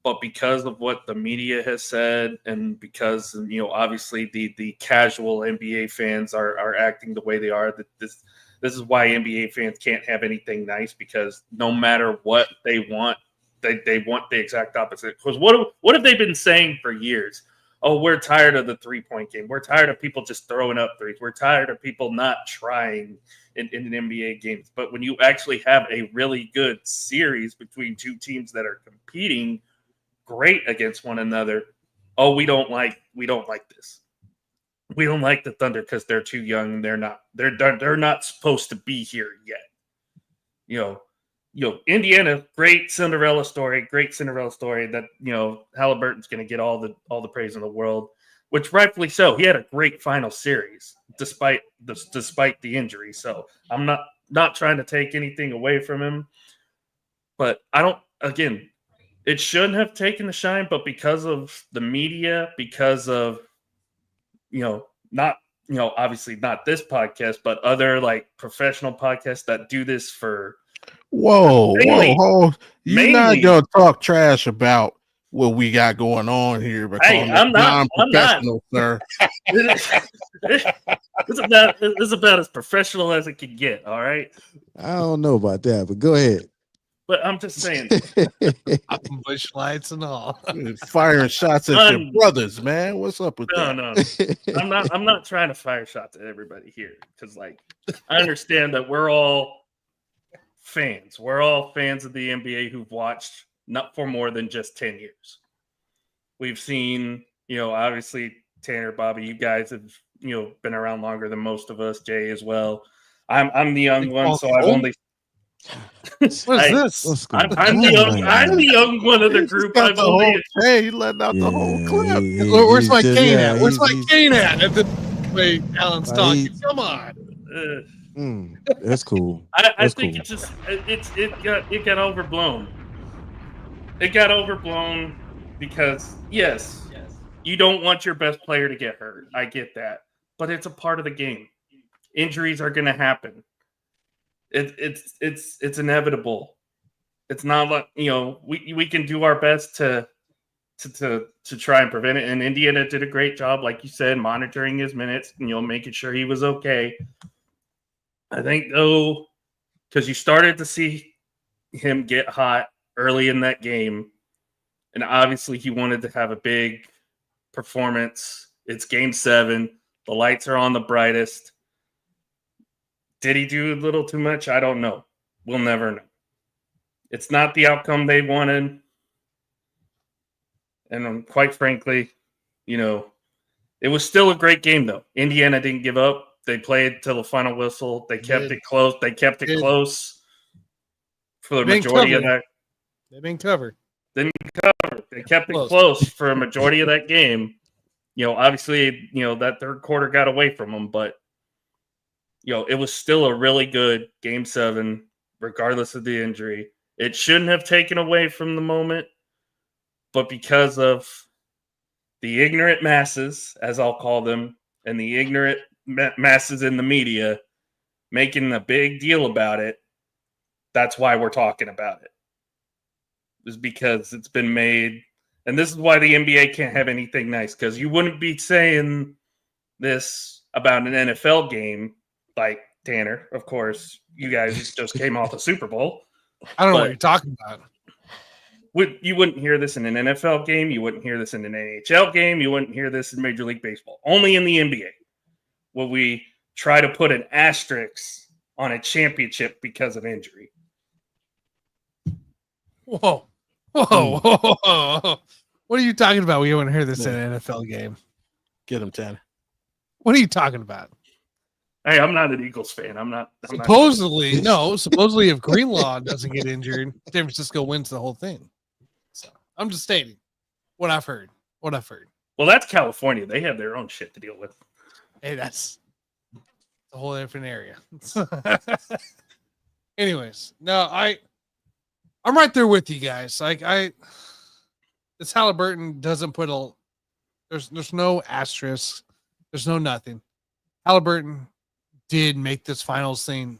but because of what the media has said, and because obviously the casual NBA fans are acting the way they are, that this is why NBA fans can't have anything nice, because no matter what they want, they want the exact opposite. Because what have they been saying for years? Oh, we're tired of the 3-point game. We're tired of people just throwing up threes. We're tired of people not trying in NBA games. But when you actually have a really good series between two teams that are competing great against one another, oh, we don't like this. We don't like the Thunder because they're too young. They're not supposed to be here yet. Indiana, great Cinderella story that, Halliburton's going to get all the praise in the world, which rightfully so. He had a great final series despite the injury. So I'm not trying to take anything away from him, but it shouldn't have taken the shine, but because of the media, because of, obviously not this podcast, but other like professional podcasts that do this for Whoa. You're not mainly, gonna talk trash about what we got going on here, but hey, I'm not. sir. It's about as professional as it can get. All right. I don't know about that, but go ahead. But I'm just saying, Bush lights and all. Firing shots at your brothers, man. What's up with that? No. I'm not trying to fire shots at everybody here, because like I understand that we're all fans. We're all fans of the NBA who've watched not for more than just 10 years. We've seen, obviously Tanner, Bobby, you guys have, been around longer than most of us. Jay as well. I'm the young one, so I've only. What's this? I'm the young one of the group. He letting out the whole clip. Where's my cane at? Where's my cane at? At the way Alan's talking. Come on. That's cool. I think cool. It got overblown. It got overblown because yes, you don't want your best player to get hurt. I get that, but it's a part of the game. Injuries are going to happen. It's inevitable. It's not like we can do our best to try and prevent it. And Indiana did a great job, like you said, monitoring his minutes, making sure he was okay. I think though, because you started to see him get hot early in that game, and obviously he wanted to have a big performance. It's Game 7. The lights are on the brightest. Did he do a little too much? I don't know. We'll never know. It's not the outcome they wanted. And quite frankly, it was still a great game, though. Indiana didn't give up. They played till the final whistle. They kept it close. They kept it close for the majority of that. They've been covered. They kept it close for a majority of that game. Obviously, that third quarter got away from them, but it was still a really good Game 7, regardless of the injury. It shouldn't have taken away from the moment, but because of the ignorant masses, as I'll call them, and the ignorant masses in the media making a big deal about it, That's why we're talking about it. Is because it's been made, and this is why the NBA can't have anything nice, because you wouldn't be saying this about an NFL game like Tanner. Of course, you guys just came off a Super Bowl. I don't know what you're talking about. You wouldn't hear this in an NFL game. You wouldn't hear this in an NHL game. You wouldn't hear this in Major League Baseball. Only in the NBA will we try to put an asterisk on a championship because of injury. Whoa. Whoa. What are you talking about? We wouldn't hear this in an NFL game. Get him, Tanner. What are you talking about? Hey, I'm not an Eagles fan. I'm not Supposedly, if Greenlaw doesn't get injured, San Francisco wins the whole thing. So I'm just stating what I've heard. Well, that's California. They have their own shit to deal with. Hey, that's a whole different area. Anyways, no, I'm right there with you guys. This Halliburton doesn't put there's no asterisk. There's no nothing. Halliburton did make this finals thing.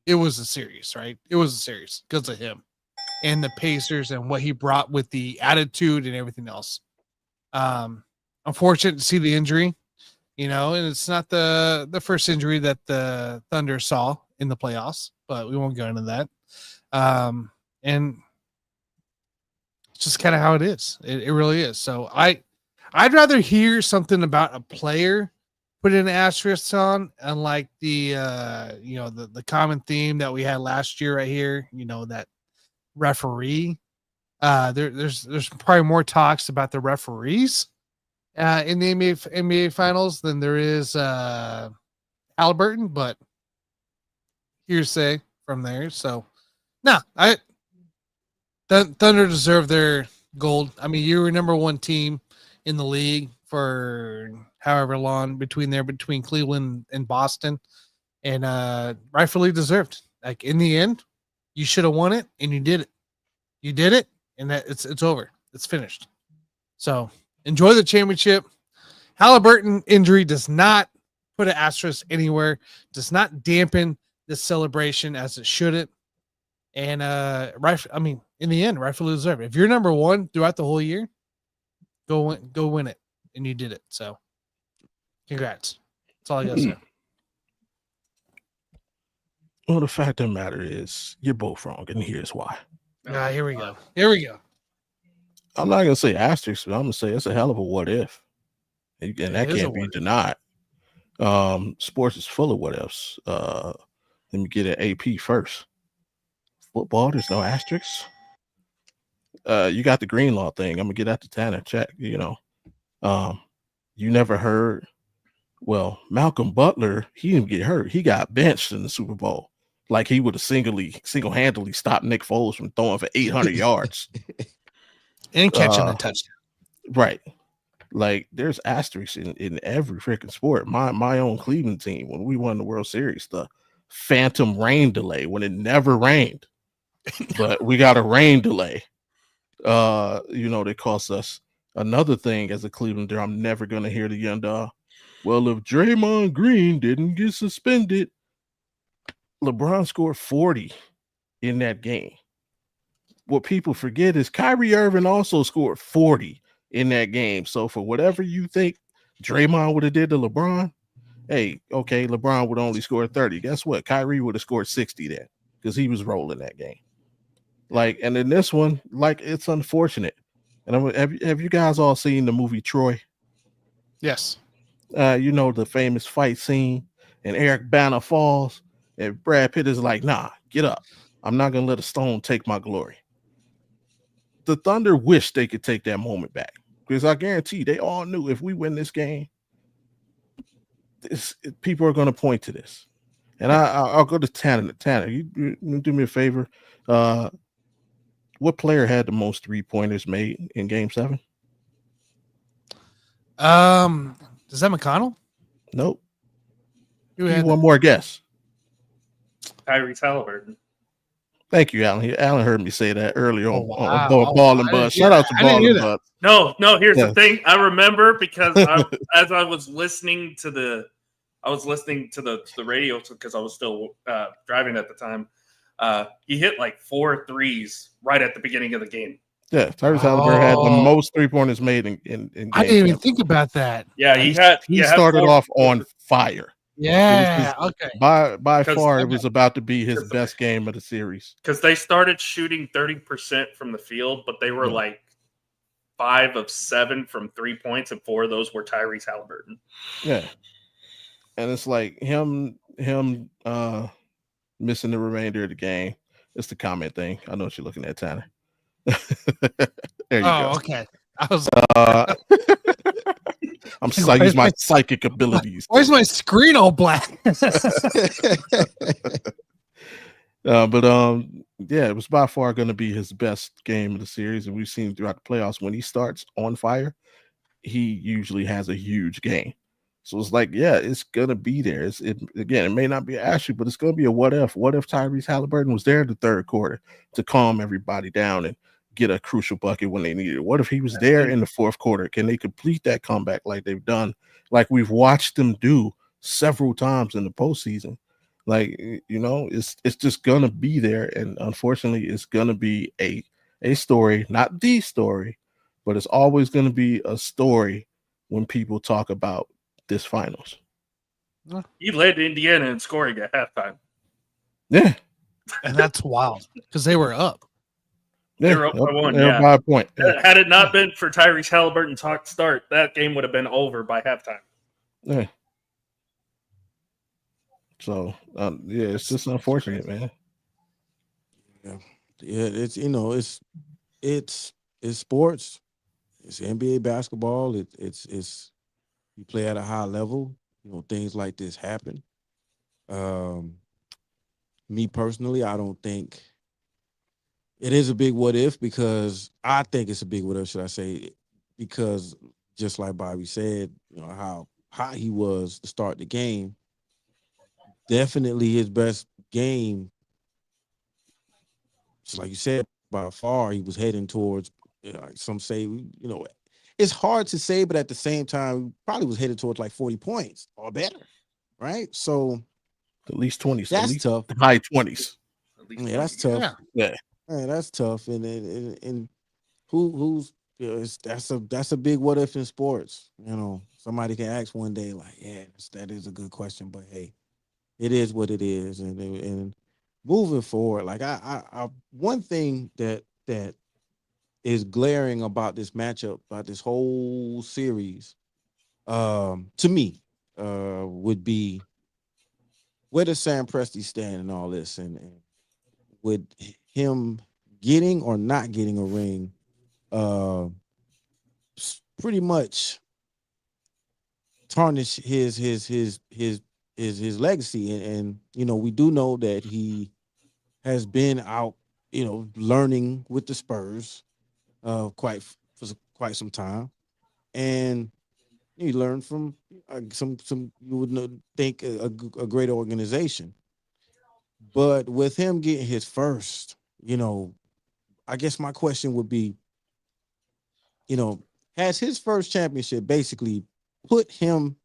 It was a series, right? It was a series because of him and the Pacers and what he brought with the attitude and everything else. Unfortunate to see the injury, and it's not the first injury that the Thunder saw in the playoffs, but we won't go into that. And it's just kind of how it is. It really is. So I'd rather hear something about a player put an asterisk on, unlike the common theme that we had last year right here, that referee. There's probably more talks about the referees in the NBA finals than there is Halliburton, but hearsay from there. So Thunder deserve their gold. I mean, you were number one team in the league for however long between Cleveland and Boston, and rightfully deserved. Like, in the end, you should have won it, and you did it. You did it, and that it's over. It's finished. So enjoy the championship. Halliburton injury does not put an asterisk anywhere. Does not dampen this celebration as it shouldn't. And in the end, rightfully deserved. If you're number one throughout the whole year, go win it, and you did it. So, congrats. That's all I got to say. Well, the fact of the matter is, you're both wrong, and here's why. Here we go. I'm not gonna say asterisk, but I'm gonna say it's a hell of a what if, and that can't be denied. Sports is full of what ifs. Let me get an AP first. Football, there's no asterisks. You got the Greenlaw thing. I'm gonna get that to Tanner. Check. You never heard. Well, Malcolm Butler, he didn't get hurt. He got benched in the Super Bowl. Like, he would have single-handedly stopped Nick Foles from throwing for 800 yards and catching a touchdown. Right. Like, there's asterisks in every freaking sport. My own Cleveland team, when we won the World Series, the phantom rain delay when it never rained, but we got a rain delay. They cost us another thing as a Clevelander. I'm never gonna hear the end. Well, if Draymond Green didn't get suspended, LeBron scored 40 in that game. What people forget is Kyrie Irving also scored 40 in that game. So for whatever you think Draymond would have did to LeBron, hey, okay, LeBron would only score 30. Guess what? Kyrie would have scored 60 then, because he was rolling that game. Like, and in this one, like, it's unfortunate. And have you guys all seen the movie Troy? Yes. The famous fight scene, and Eric Bana falls, and Brad Pitt is like, nah, get up. I'm not going to let a stone take my glory. The Thunder wish they could take that moment back, because I guarantee they all knew if we win this game, people are going to point to this. And I'll go to Tanner. Tanner, you do me a favor. What player had the most 3-pointers made in Game 7? Is that McConnell? Nope. Who had one more guess? Tyrese Halliburton. Thank you, Alan. Alan heard me say that earlier on Ball and Buzz. Shout out to Ball and Buzz. No. Here's the thing. I remember because as I was listening to the radio because I was still driving at the time. He hit like 4 threes right at the beginning of the game. Yeah, Tyrese Halliburton had the most 3-pointers made in games. I didn't even think about that. Yeah, he started off on fire. Yeah, okay. By far, it was about to be his best game of the series. Because they started shooting 30% from the field, but they were like 5 of 7 from 3 points, and 4 of those were Tyrese Halliburton. Yeah, and it's like him missing the remainder of the game. It's the comment thing. I know what you're looking at, Tanner. There you go. Okay. I was. I'm just use my psychic abilities. Where's my screen all black? Yeah, it was by far going to be his best game of the series, and we've seen throughout the playoffs when he starts on fire, he usually has a huge game. So it's like, yeah, it's gonna be there. It may not be Ashley, but it's gonna be a what if. What if Tyrese Halliburton was there in the third quarter to calm everybody down and get a crucial bucket when they needed it? What if he was there in the fourth quarter? Can they complete that comeback like they've done, like we've watched them do several times in the postseason? Like, it's just gonna be there, and unfortunately, it's gonna be a story, not the story, but it's always gonna be a story when people talk about this finals. He led Indiana in scoring at halftime. Yeah, and that's wild because they were up. They were up by 1. They were by a point. Had it not been for Tyrese Halliburton's hot start, that game would have been over by halftime. Yeah. So it's just unfortunate, man. Yeah, it's it's sports. It's NBA basketball. It's you play at a high level. Things like this happen. Me personally, I don't think it is a big what if, because I think it's a big what if, should I say, because just like Bobby said, how hot he was to start the game. Definitely his best game, just like you said, by far he was heading towards, some say, it's hard to say, but at the same time, probably was headed towards like 40 points or better, right? So at least 20s. That's at least tough. High 20s. Yeah, that's tough. Yeah, that's tough. And who's that's a big what if in sports. Somebody can ask one day, like, yeah, that is a good question, but hey, it is what it is. And moving forward, like I one thing that is glaring about this matchup, about this whole series, to me, would be where does Sam Presti stand in all this, and would him getting or not getting a ring, pretty much tarnish his legacy, and we do know that he has been out, learning with the Spurs, for quite some time, and you learn from some you would think a great organization, but with him getting his first, I guess my question would be, has his first championship basically put him,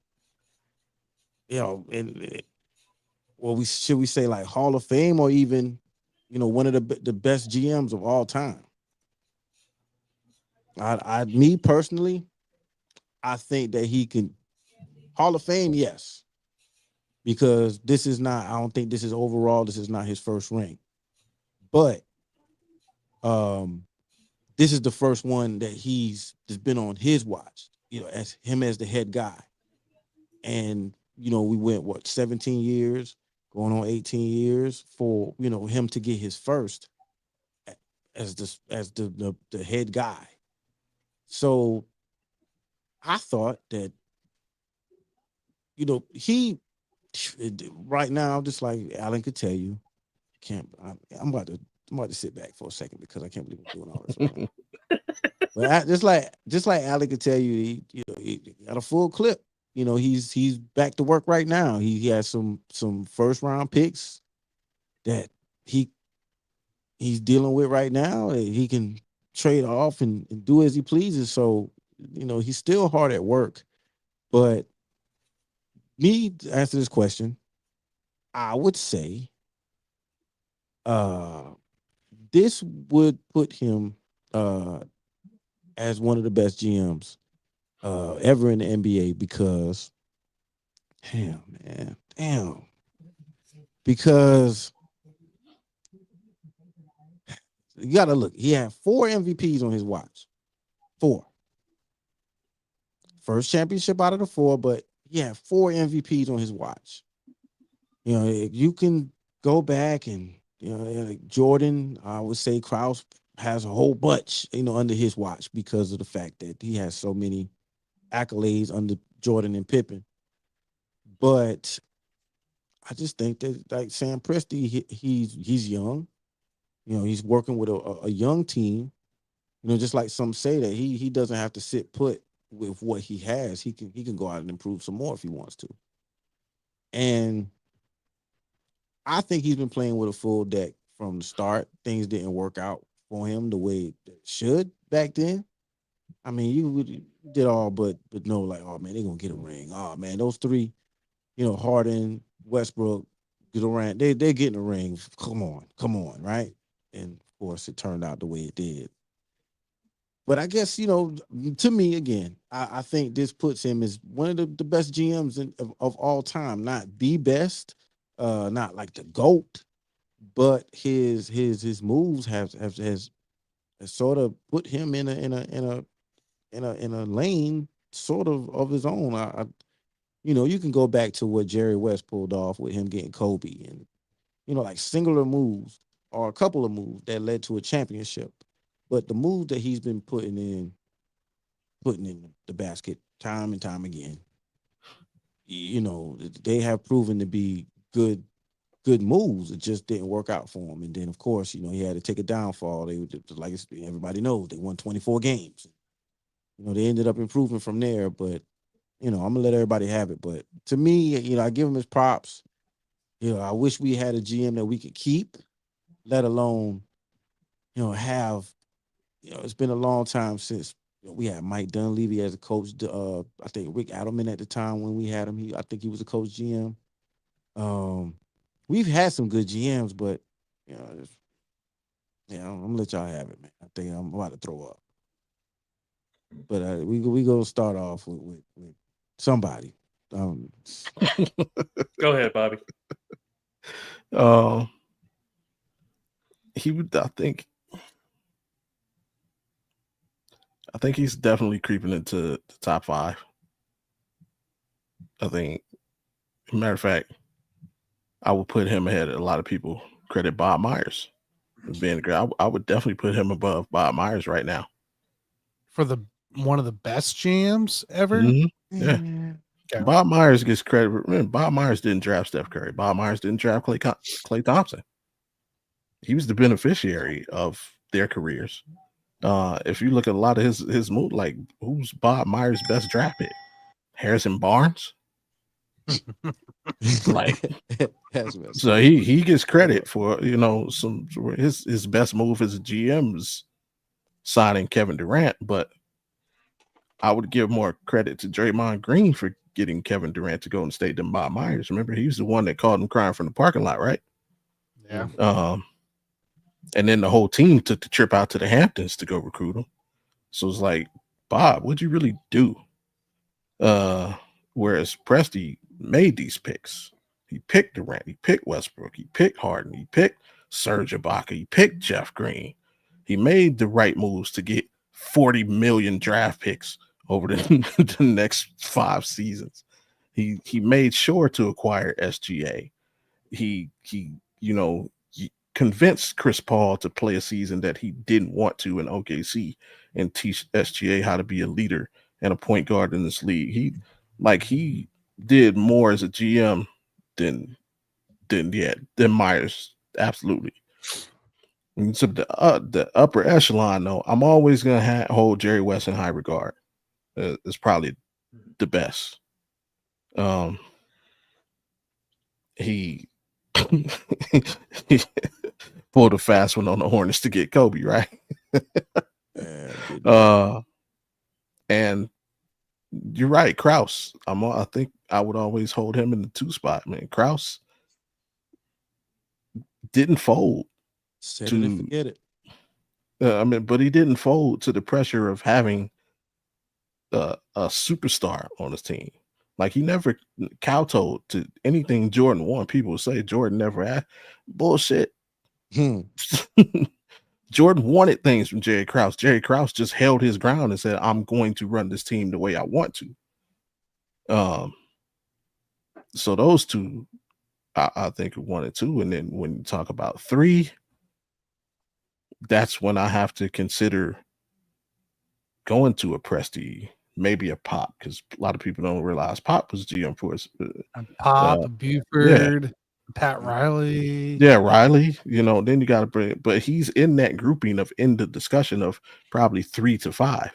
in should we say like Hall of Fame, or even, one of the best GMs of all time? Me personally, I think that he can Hall of Fame, yes, because I don't think this is overall. This is not his first ring, but this is the first one that he's just been on his watch. As the head guy, and we went 17 years, going on 18 years for him to get his first as the head guy. So I thought that, he right now, just like Alan could tell you, I'm about to sit back for a second because I can't believe I'm doing all this. But just like Alan could tell you, he got a full clip. He's back to work right now. He has some first round picks that he's dealing with right now. He can trade off and do as he pleases. So, he's still hard at work. But me, to answer this question, I would say This would put him as one of the best GMs ever in the NBA because, damn, man, damn, because you got to look. He had 4 MVPs on his watch. 4. First championship out of the 4, but he had 4 MVPs on his watch. You know, you can go back and, you know, like Jordan, I would say Krause has a whole bunch, you know, under his watch because of the fact that he has so many accolades under Jordan and Pippen. But I just think that, like Sam Presti, he's young. You know, he's working with a young team. You know, just like some say that he doesn't have to sit put with what he has. He can go out and improve some more if he wants to. And I think he's been playing with a full deck from the start. Things didn't work out for him the way it should back then. I mean, you did all but know, like, oh man, they're gonna get a ring. Oh man, those 3, you know, Harden, Westbrook, Durant, they're getting a ring. Come on, right? And of course, it turned out the way it did. But I guess, you know, to me, again, I think this puts him as one of the best GMs of all time. Not the best, not like the GOAT, but his moves has sort of put him in a lane sort of his own. You know, you can go back to what Jerry West pulled off with him getting Kobe, and, you know, like singular moves or a couple of moves that led to a championship. But the moves that he's been putting in the basket time and time again, you know, they have proven to be good moves. It just didn't work out for him. And then, of course, you know, he had to take a downfall. They were just, like everybody knows, they won 24 games. You know, they ended up improving from there. But, you know, I'm gonna let everybody have it. But to me, you know, I give him his props. You know, I wish we had a GM that we could keep, let alone, you know, have. You know, it's been a long time since, you know, we had Mike Dunleavy as a coach. I think Rick Adelman at the time when we had him, I think he was a coach GM. Um, we've had some good GMs, but, you know, I'm gonna let y'all have it, man. I think I'm about to throw up. But we gonna start off with somebody. Go ahead, Bobby. He would. I think he's definitely creeping into the top 5. I think, matter of fact, I would put him ahead of a lot of people. Credit Bob Myers as being great. I would definitely put him above Bob Myers right now. For one of the best GMs ever. Mm-hmm. Yeah. Okay. Bob Myers gets credit. Remember, Bob Myers didn't draft Steph Curry. Bob Myers didn't draft Klay Thompson. He was the beneficiary of their careers. If you look at a lot of his move, like, who's Bob Myers' best draft pick? Harrison Barnes. Like, so he gets credit for, you know, his best move as a GM is signing Kevin Durant, but I would give more credit to Draymond Green for getting Kevin Durant to Golden State than Bob Myers. Remember, he was the one that called him crying from the parking lot, right? Yeah. And then the whole team took the trip out to the Hamptons to go recruit him. So it's like, Bob, what'd you really do? Whereas Presti made these picks. He picked Durant, he picked Westbrook, he picked Harden, he picked Serge Ibaka, he picked Jeff Green. He made the right moves to get 40 million draft picks over the next 5 seasons. He made sure to acquire SGA. He you know, convinced Chris Paul to play a season that he didn't want to in OKC and teach SGA how to be a leader and a point guard in this league. He did more as a GM than Myers. Absolutely. And so the upper echelon, though, I'm always gonna hold Jerry West in high regard. It's probably the best. He pulled a fast one on the Hornets to get Kobe, right? And you're right, Krause. I think I would always hold him in the 2 spot, man. Krause didn't fold. Set it and To forget it. but he didn't fold to the pressure of having a superstar on his team. Like he never kowtowed to anything Jordan wanted. People would say Jordan never had bullshit. Jordan wanted things from Jerry Krause. Jerry Krause just held his ground and said, "I'm going to run this team the way I want to." So those two, I think, are 1 and 2. And then when you talk about 3, that's when I have to consider going to a Presti, maybe a Pop, because a lot of people don't realize Pop was GM for us. Pop, Buford, Pat Riley. Yeah, Riley. Then you got to bring, but he's in that grouping in the discussion of probably 3 to 5.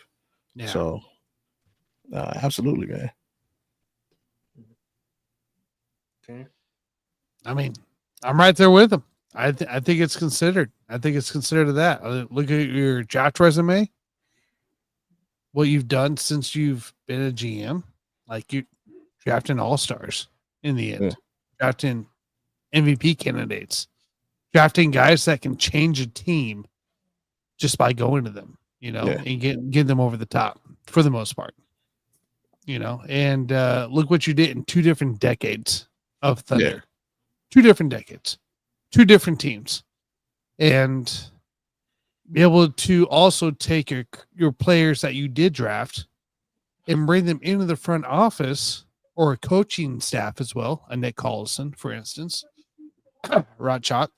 Yeah. So, absolutely, man. Okay. I mean, I'm right there with him. I think it's considered. I think it's considered that. Look at your draft resume. What you've done since you've been a GM, like you drafting all-stars in the end, drafting MVP candidates, drafting guys that can change a team just by going to them, and get them over the top for the most part, and look what you did in 2 different decades of Thunder, 2 different decades, 2 different teams, and be able to also take your players that you did draft and bring them into the front office or a coaching staff as well. A Nick Collison, for instance, Rod Shot,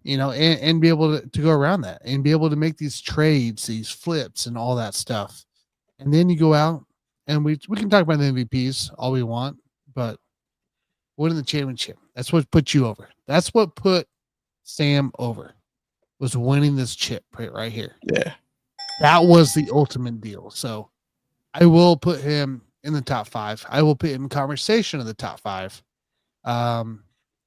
and be able to go around that and be able to make these trades, these flips and all that stuff. And then you go out and we can talk about the MVPs all we want, but winning the championship, that's what put you over. That's what put Sam over. Was winning this chip right here. Yeah. That was the ultimate deal. So I will put him in the top 5. I will put him in conversation of the top 5.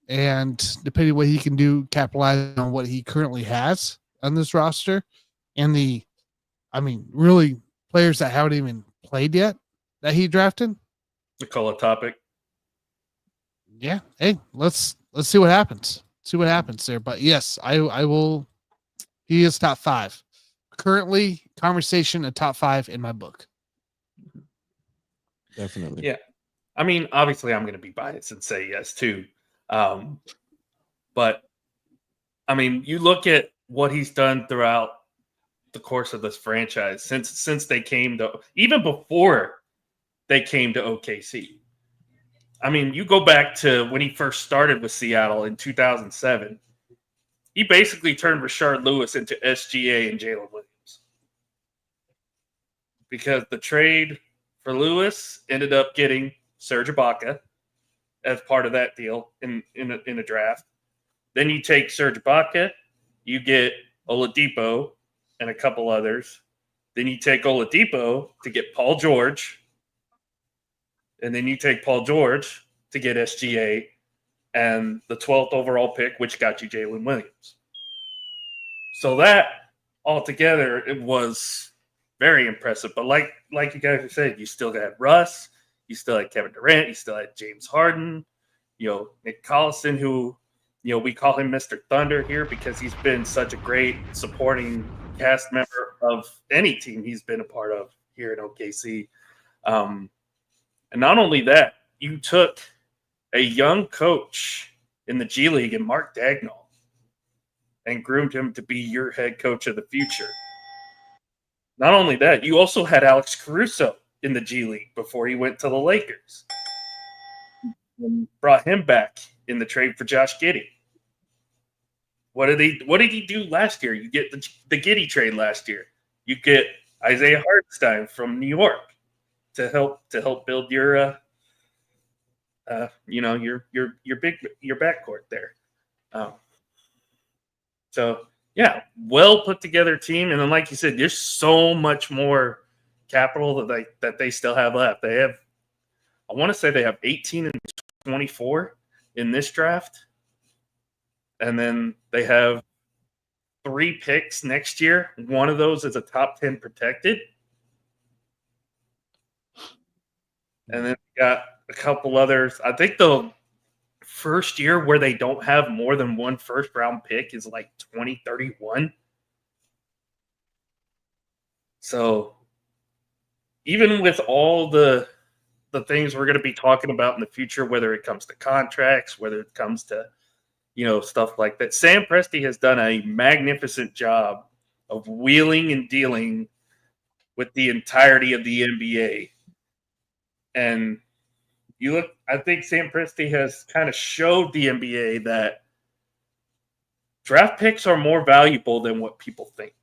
And depending what he can do, capitalize on what he currently has on this roster and really players that haven't even played yet that he drafted. We call it topic. Yeah. Hey, let's see what happens. See what happens there. But yes, I will. He is top 5. Currently, conversation a top 5 in my book. Definitely. Yeah. I mean, obviously, I'm going to be biased and say yes, too. But, I mean, you look at what he's done throughout the course of this franchise since they came to – even before they came to OKC. I mean, you go back to when he first started with Seattle in 2007. He basically turned Rashard Lewis into SGA and Jalen Williams. Because the trade for Lewis ended up getting Serge Ibaka as part of that deal in a draft. Then you take Serge Ibaka, you get Oladipo and a couple others. Then you take Oladipo to get Paul George. And then you take Paul George to get SGA and the 12th overall pick, which got you Jalen Williams. So that altogether, it was very impressive. But like you guys have said, you still got Russ, you still had Kevin Durant, you still had James Harden, Nick Collison, who, we call him Mr. Thunder here because he's been such a great supporting cast member of any team he's been a part of here in OKC. And not only that, you took a young coach in the G League and Mark Dagnall and groomed him to be your head coach of the future. Not only that, you also had Alex Caruso in the G League before he went to the Lakers. And brought him back in the trade for Josh Giddey. What did he do last year? You get the Giddey trade last year. You get Isaiah Hartenstein from New York to help build your your backcourt there. So yeah, well put together team, and then like you said, there's so much more capital that they still have left. They have, I want to say they have 18 and 24 in this draft, and then they have 3 picks next year. One of those is a top 10 protected, and then got a couple others. I think first year where they don't have more than one first round pick is like 2031. So even with all the things we're going to be talking about in the future, whether it comes to contracts, whether it comes to, stuff like that, Sam Presti has done a magnificent job of wheeling and dealing with the entirety of the NBA. And I think Sam Presti has kind of showed the NBA that draft picks are more valuable than what people think,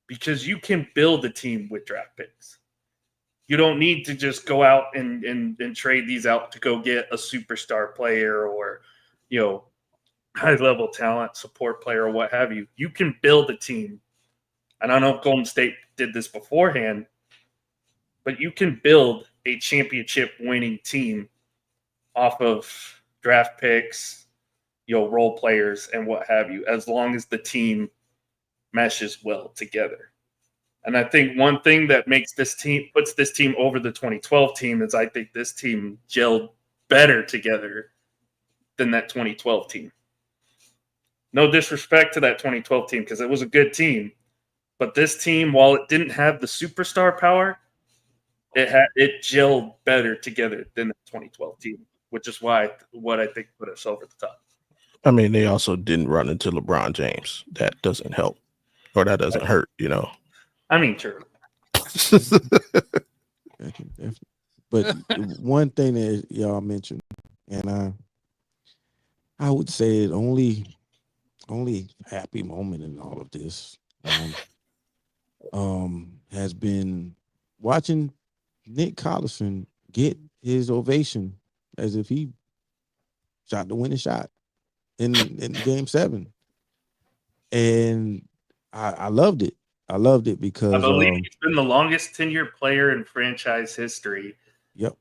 because you can build a team with draft picks. You don't need to just go out and trade these out to go get a superstar player or, high-level talent, support player, or what have you. You can build a team. And I know Golden State did this beforehand, but you can build a championship-winning team off of draft picks, role players, and what have you, as long as the team meshes well together. And I think one thing that puts this team over the 2012 team is I think this team gelled better together than that 2012 team. No disrespect to that 2012 team, because it was a good team. But this team, while it didn't have the superstar power, it gelled better together than the 2012 team, which is what I think put us over the top. I mean, they also didn't run into LeBron James. That doesn't help, or that doesn't hurt, I mean, true. But one thing that y'all mentioned, and I would say the only happy moment in all of this has been watching Nick Collison get his ovation as if he shot the winning shot in Game 7, and I loved it. I loved it because I believe he's been the longest tenured player in franchise history. Yep.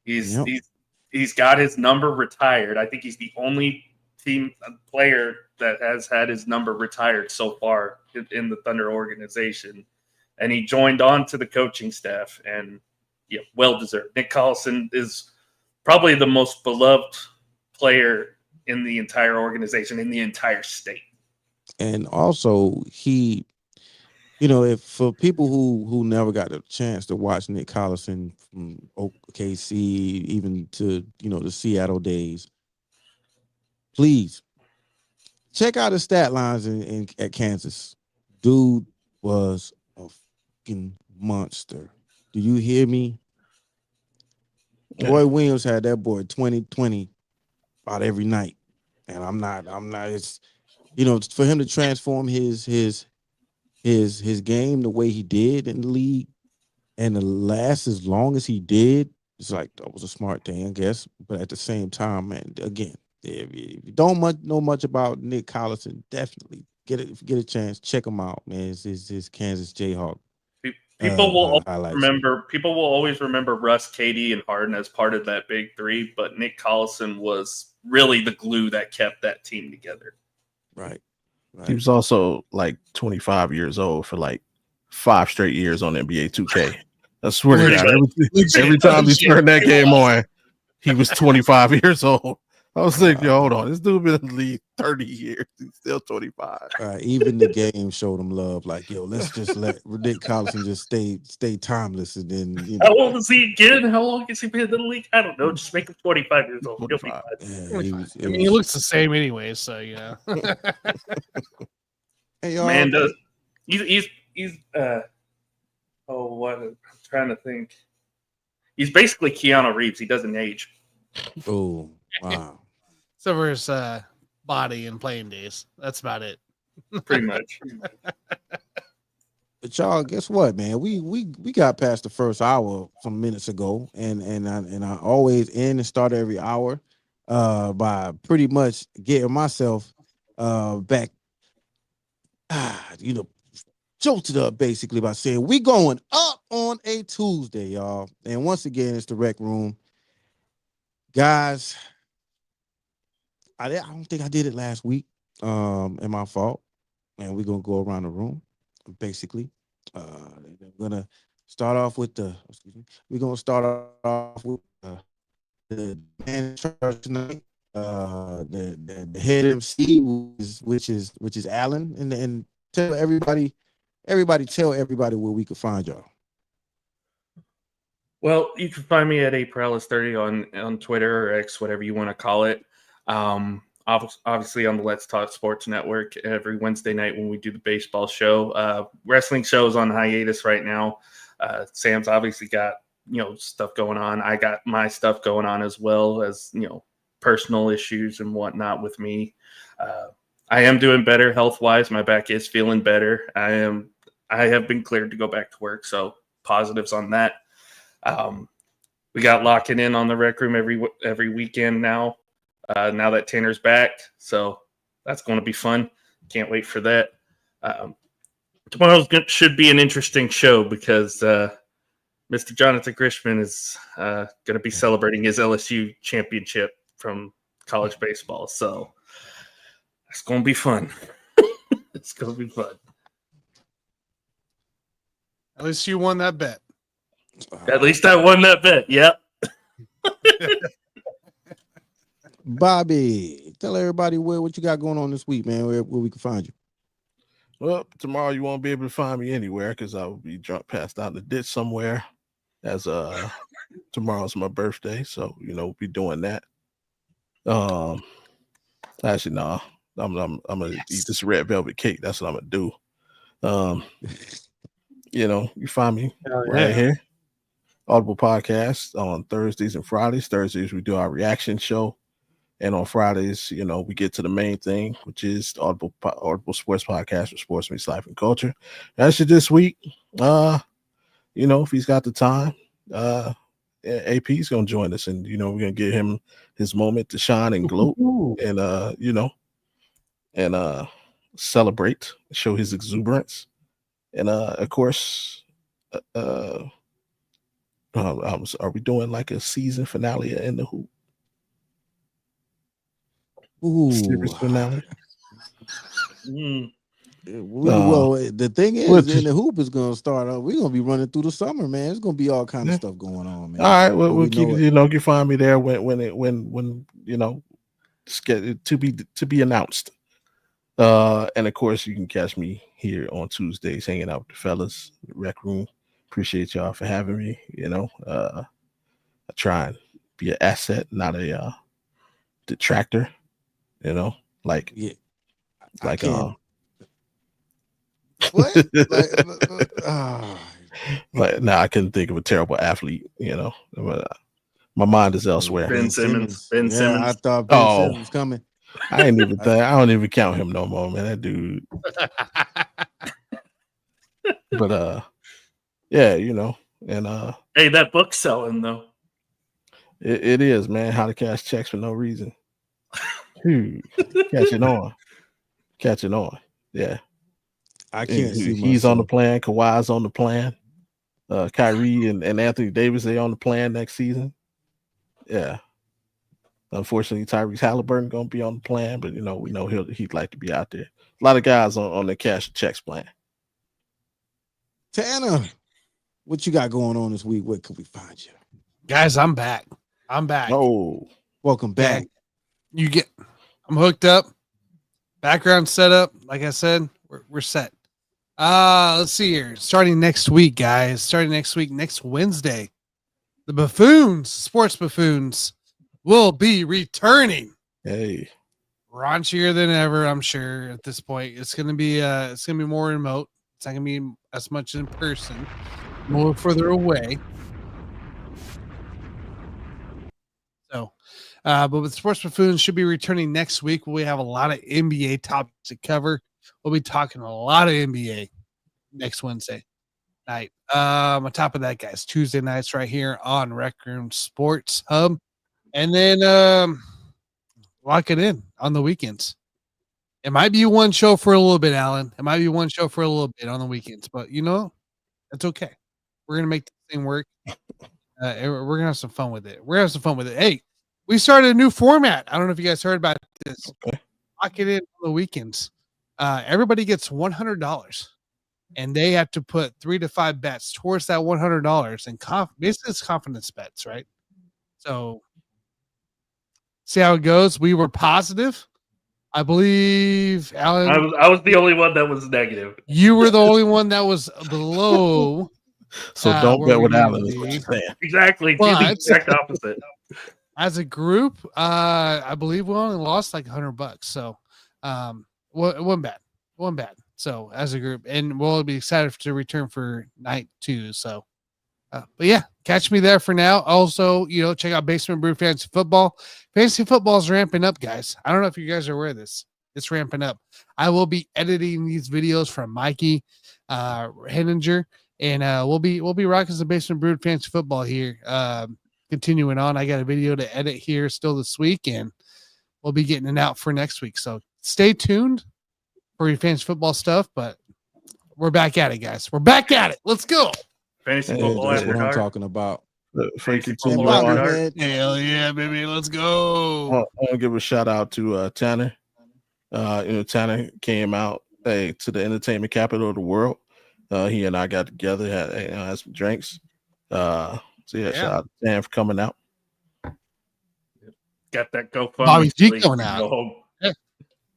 He's got his number retired. I think he's the only team player that has had his number retired so far in the Thunder organization. And he joined on to the coaching staff, and well deserved. Nick Collison is probably the most beloved player in the entire organization, in the entire state. And also he, if for people who never got a chance to watch Nick Collison from OKC, even to, the Seattle days, please check out his stat lines at Kansas. Dude was a fucking monster. Do you hear me? Yeah. Roy Williams had that boy 20-20 about every night. And I'm not, it's, for him to transform his game the way he did in the league and to last as long as he did, it's like, that was a smart thing, I guess. But at the same time, man, again, if you don't know much about Nick Collison, definitely get a chance, check him out, man. It's his Kansas Jayhawk. People will always remember Russ, KD, and Harden as part of that big three, but Nick Collison was really the glue that kept that team together. Right. He was also like 25 years old for like 5 straight years on NBA 2K. I swear to God, every time he turned that game on, he was 25 years old. I was thinking, hold on, this dude been in the league 30 years. He's still 25. Even the game showed him love. Like, let's just let Nick Collison just stay timeless. And then, How old is he again? How long has he been in the league? I don't know. Just make him 25 years old. He'll be fine. He looks the same anyway, so Hey, y'all. Man, he's what? I'm trying to think. He's basically Keanu Reeves. He doesn't age. Oh, wow. So for his body and playing days. That's about it. Pretty much. But y'all, guess what, man? We got past the first hour some minutes ago, and I always end and start every hour by pretty much getting myself back, jolted up basically by saying we going up on a Tuesday, y'all. And once again, it's the Rec Room, guys. I don't think I did it last week. And my fault. And we're gonna go around the room. Basically, we're gonna start off with the man in charge tonight, the head MC, which is Alan, and tell everybody tell everybody where we can find y'all. Well, you can find me at april30 on Twitter or X, whatever you want to call it. Obviously on the Let's Talk Sports Network every Wednesday night when we do the baseball show. Wrestling show is on hiatus right now. Sam's obviously got stuff going on. I got my stuff going on as well, as personal issues and whatnot with me. I am doing better health wise. My back is feeling better. I have been cleared to go back to work, so positives on that. We got locking in on the Rec Room every weekend now. Now that Tanner's back, so that's going to be fun. Can't wait for that. Tomorrow should be an interesting show because Mr. Jonathan Grishman is going to be celebrating his LSU championship from college baseball, so it's going to be fun. It's going to be fun. At least you won that bet. At least I won that bet. Yep. Bobby, tell everybody what you got going on this week, man. Where we can find you. Well, tomorrow you won't be able to find me anywhere because I will be drunk, passed out in the ditch somewhere. As tomorrow's my birthday, so we'll be doing that. Actually, no, I'm gonna eat this red velvet cake. That's what I'm gonna do. You find me right here. Audible Podcast on Thursdays and Fridays. Thursdays we do our reaction show, and on Fridays, we get to the main thing, which is the Audible Sports Podcast for sports meets life and culture. That's it this week. If he's got the time, AP is gonna join us, and we're gonna give him his moment to shine and gloat, and celebrate, show his exuberance, and of course, are we doing like a season finale in the hoop? Ooh. Series finale. Well, the thing is, in the hoop is gonna start up. We're gonna be running through the summer, man. It's gonna be all kind of stuff going on, man. All right, well, we'll keep you find me there when it's to be announced. And of course, you can catch me here on Tuesdays hanging out with the fellas, the Rec Room. Appreciate y'all for having me. I try and be an asset, not a detractor. What? Like, I couldn't think of a terrible athlete. My mind is elsewhere. Ben Simmons. Simmons. I thought Ben Simmons was coming. I ain't even think. I don't even count him no more, man. That dude. But yeah, and hey, that book's selling though. It is, man. How to cash checks for no reason. Catching on. Yeah. I can't see he's on the plan. Kawhi's on the plan. Kyrie and Anthony Davis, they on the plan next season. Yeah. Unfortunately, Tyrese Halliburton gonna be on the plan, but we know he'd like to be out there. A lot of guys on the cash checks plan. Tanner, what you got going on this week? Where can we find you? Guys, I'm back. Oh, welcome back. I'm hooked up. Background set up. Like I said, we're set. Let's see here. Starting next week, guys. Next Wednesday, the sports buffoons, will be returning. Hey, raunchier than ever, I'm sure. At this point, it's gonna be more remote. It's not gonna be as much in person, more further away. So, but with Sports Buffoons should be returning next week. We have a lot of NBA topics to cover. We'll be talking a lot of NBA next Wednesday night. On top of that, guys, Tuesday nights right here on Rec Room Sports Hub, and then lock it in on the weekends. It might be one show for a little bit, Alan. It might be one show for a little bit on the weekends, but that's okay. We're gonna make this thing work. We're gonna have some fun with it. Hey, we started a new format. I don't know if you guys heard about this. Okay. Lock it in on the weekends. Everybody gets $100, and they have to put 3 to 5 bets towards that $100. And basically, it's confidence bets, right? So See how it goes. We were positive. I believe, Alan, I was the only one that was negative. you were the only one that was below. So don't where bet we with needed Allen to is what be. you're saying. Exactly. Do the But- exact opposite. As a group, I believe we only lost like $100. So, it wasn't bad. It wasn't bad. So as a group, and we'll be excited to return for night 2. So, but yeah, catch me there for now. Also, check out Basement Brew Fantasy Football. Fantasy football is ramping up, guys. I don't know if you guys are aware of this. It's ramping up. I will be editing these videos from Mikey Henninger, and we'll be rocking some Basement Brewed Fantasy Football here. Continuing on, I got a video to edit here still this week, and we'll be getting it out for next week. So stay tuned for your fantasy football stuff. But we're back at it, guys. We're back at it. Let's go. Fantasy Hey, football That's after what I'm dark. talking about. Thank you And too Bobby, much. man. Hell yeah, baby. Let's go. I want to give a shout out to Tanner. Tanner came out to the entertainment capital of the world. He and I got together, had some drinks. So shout out to Tanner for coming out. Got that GoFundMe. Bobby G so he going could out. go home. Yeah.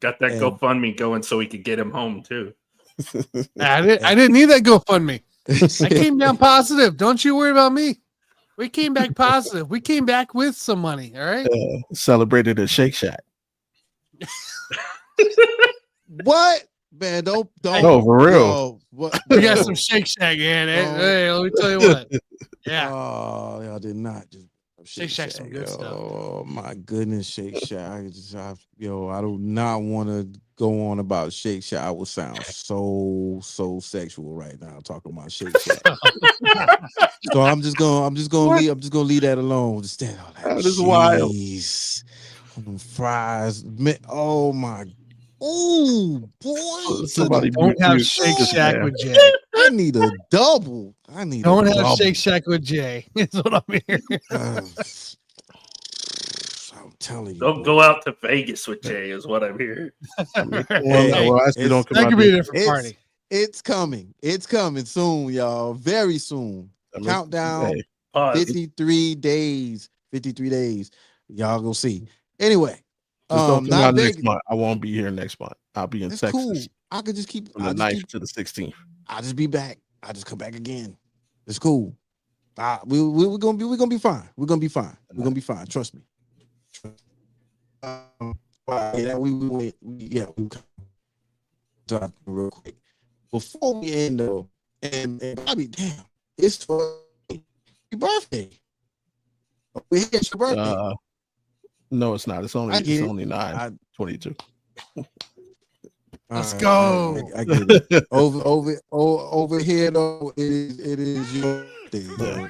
Got that And- GoFundMe going so we could get him home too. I didn't need that GoFundMe. I came down positive. Don't you worry about me. We came back positive. We came back with some money. All right. Celebrated at Shake Shack. What? Man, don't. No, for real. Yo, what? We got some Shake Shack, man. Hey, let me tell you what. Yeah. Oh, y'all did not just Shake Shack's some good stuff. Oh my goodness, Shake Shack. I do not want to go on about Shake Shack. I would sound so sexual right now talking about Shake Shack. So I'm just gonna leave that alone. Just stand on that. That is wild. Jeez. Fries. Man, oh my. Oh boy. Somebody Don't have mute Shake this Shack man. with Jay. I need a double. Don't have Shake Shack with Jay. Is what I'm hearing. I'm telling you. Don't go out to Vegas with Jay, is what I'm hearing. Well, actually, don't come That out could be a there. different party. It's coming. It's coming soon, y'all. Very soon. I mean, Countdown. hey, Pause. 53 days. 53 days. Y'all go see. Anyway. just don't come not out next Vegas. month. I won't be here next month. I'll be in It's Texas cool. I could just keep. from the 9th to the 16th. I'll just be back. I'll just come back again. It's cool. We're gonna be fine. We're gonna be fine. We're gonna be fine. Trust me. We talk real quick before we end though. And Bobby, damn, it's for your birthday. It's your birthday. No, it's not. It's I only get it. 9/22. Let's go. I get it. Over here though, it is your day. Though.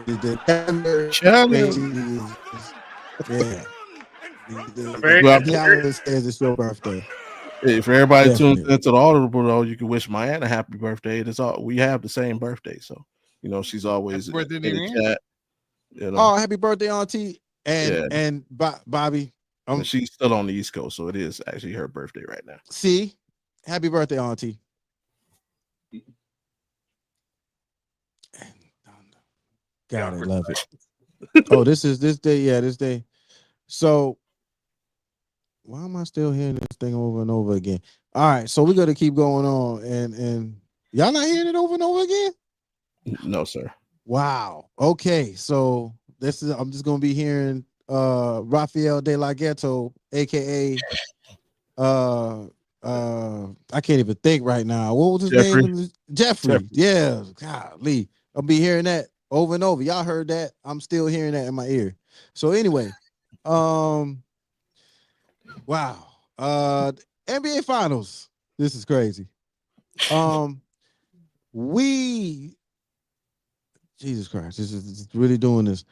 The calendar basically is, the calendar says it's your birthday. Hey, for everybody tuned Definitely. into the audible, though, you can wish my aunt a happy birthday. It's all we have the same birthday, so she's always Happy birthday in to the your chat. Oh, happy birthday, Auntie. Yeah. And Bobby. And she's still on the East Coast, so it is actually her birthday right now. See, happy birthday, Auntie. God, I love it. Oh, this day. Yeah, this day. So, why am I still hearing this thing over and over again? All right, so we're gonna keep going on, and y'all not hearing it over and over again? No, sir. Wow. Okay, so I'm just gonna be hearing Rafael De La Ghetto, aka I can't even think right now. What was his name? Jeffrey. Yeah, golly. I'll be hearing that over and over. Y'all heard that? I'm still hearing that in my ear. So anyway, wow. NBA Finals. This is crazy. Jesus Christ, this is really doing this.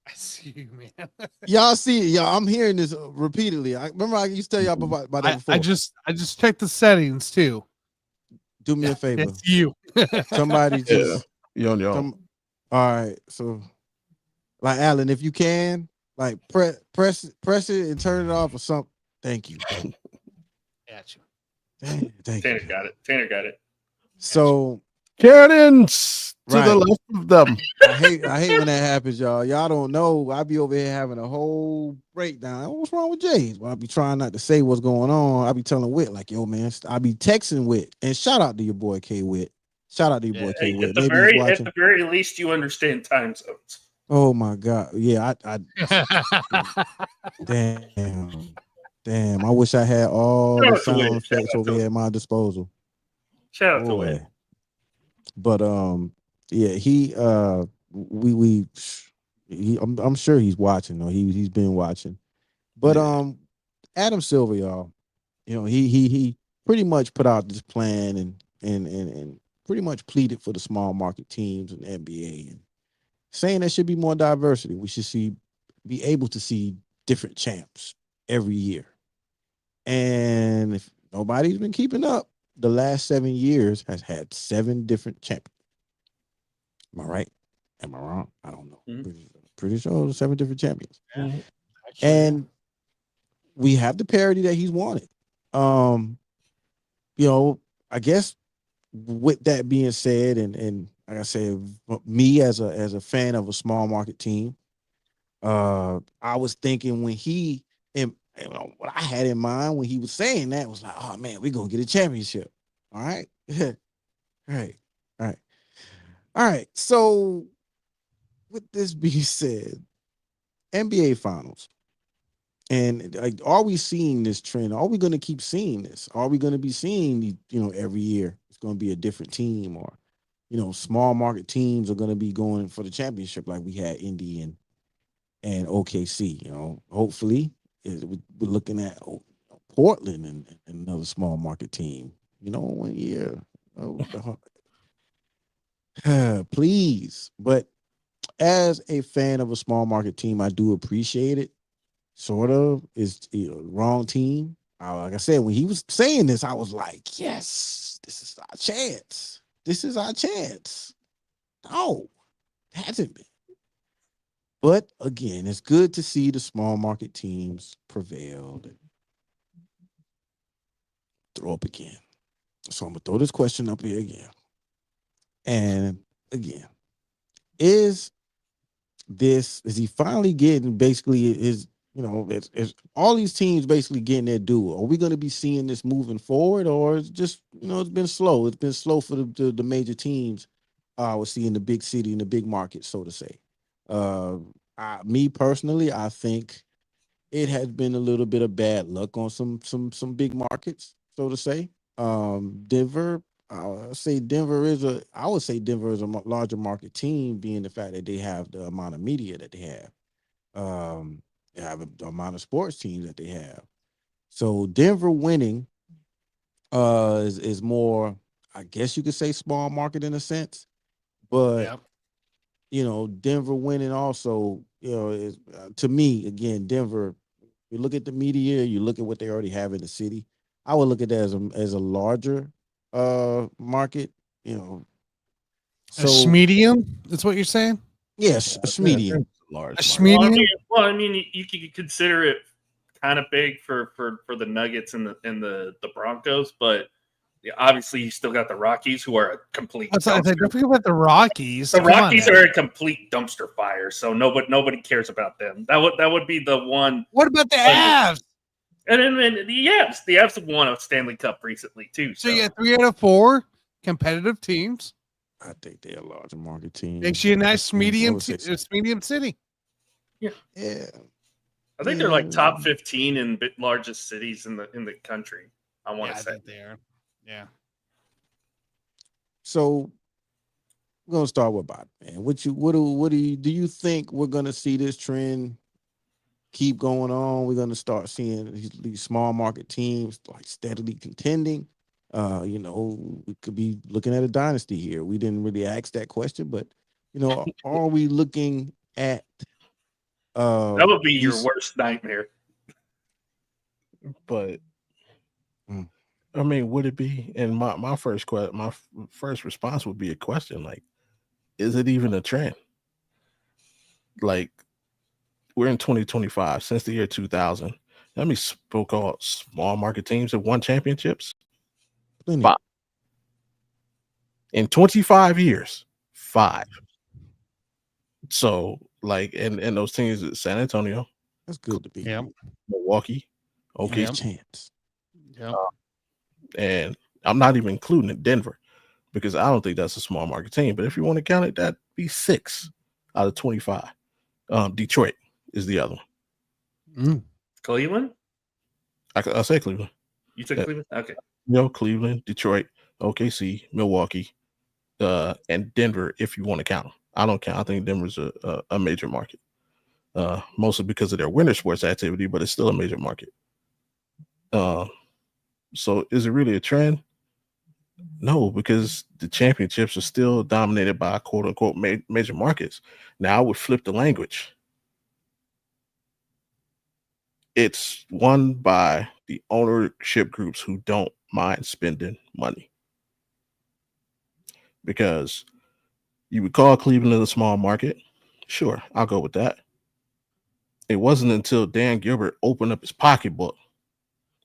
I see you, man. Y'all see it, y'all. I'm hearing this repeatedly. I remember I used to tell y'all about that before. I just checked the settings too. Do me a favor. It's you. Somebody just You on your own. all right. So like Alan, if you can, like press it and turn it off or something. Thank you. Got you. Thank Tanner you. got it. Tanner got it. So Cannons to the Right. left of them. I hate when that happens, y'all. Y'all don't know. I be over here having a whole breakdown. What's wrong with James? Well, I be trying not to say what's going on. I be telling Wit like, yo, man. I be texting Wit, and shout out to your boy K Wit. Shout out to your boy K Hey, Wit. Maybe he's at watching. the very least, you understand time zones. Oh my God. Yeah, I damn. I wish I had all Shout the out to Wade. sound effects over here at my disposal. Shout out to Boy. Wade. But yeah, I'm sure he's watching though. He's been watching. But Adam Silver, y'all, he pretty much put out this plan and pretty much pleaded for the small market teams in the NBA and saying there should be more diversity. We should be able to see different champs every year. And if nobody's been keeping up, the last 7 years has had 7 different champions. Am I right? Am I wrong? I don't know. Mm-hmm. Pretty sure there's 7 different champions. Actually, And we have the parity that he's wanted. I guess with that being said, and like I said, me as a fan of a small market team, I was thinking when what I had in mind when he was saying that was like, oh man, we're gonna get a championship. All right. Right. All right. All right. So with this being said, NBA finals. And like, are we seeing this trend? Are we going to keep seeing this? Are we going to be seeing, every year it's going to be a different team, or, small market teams are going to be going for the championship like we had Indy and OKC. Hopefully we're looking at Portland and another small market team. 1 year. Please, but as a fan of a small market team, I do appreciate it. Sort of is wrong team. Like I said, when he was saying this, I was like, yes, this is our chance. This is our chance. No, it hasn't been. But again, it's good to see the small market teams prevailed and throw up again. So I'm gonna throw this question up here again. And again, is he finally getting basically his it's all these teams basically getting their due? Are we going to be seeing this moving forward, or it's just it's been slow? It's been slow for the major teams. We're seeing the big city and the big market, so to say. Me personally, I think it has been a little bit of bad luck on some big markets, so to say. Denver. I would say Denver is a larger market team, being the fact that they have the amount of media that they have. They have the amount of sports teams that they have. So Denver winning is more, I guess you could say, small market in a sense. But Denver winning also, is to me, again, Denver, you look at the media, you look at what they already have in the city. I would look at that as a larger market, a medium. That's what you're saying. Yes, a medium. Large. I mean, you could consider it kind of big for the Nuggets and the Broncos, but obviously you still got the Rockies, who are a complete. Don't forget about the Rockies. The Rockies are a complete dumpster fire, so nobody cares about them. That would be the one. What about the Avs? And the Avs have won a Stanley Cup recently too. So you got 3 out of 4 competitive teams. I think they're a larger market team. Makes you a nice medium city. Yeah. Yeah. I think they're like top 15 in largest cities in the country. I want to say I think they are. Yeah. So we're gonna start with Bob, man. Do you think we're gonna see this trend keep going on? We're gonna start seeing these small market teams like steadily contending. We could be looking at a dynasty here. We didn't really ask that question, but are we looking at that would be your worst nightmare. But I mean, would it be? And my first response would be a question like, is it even a trend? Like, we're in 2025. Since the year 2000, how many so-called small market teams have won championships? Plenty. 5. In 25 years, 5. So, like, and those teams at San Antonio, That's good to be. Yeah. Milwaukee, okay, Yeah. Chance. Yeah. and I'm not even including Denver because I don't think that's a small market team. But if you want to count it, that'd be 6 out of 25. Detroit is the other one. Cleveland? I say Cleveland. You said Cleveland? Okay. Cleveland, Detroit, OKC, Milwaukee, and Denver. If you want to count them, I don't count. I think Denver's a major market, mostly because of their winter sports activity, but it's still a major market. So is it really a trend? No, because the championships are still dominated by quote unquote major markets. Now I would flip the language. It's won by the ownership groups who don't mind spending money. Because you would call Cleveland a small market. Sure, I'll go with that. It wasn't until Dan Gilbert opened up his pocketbook.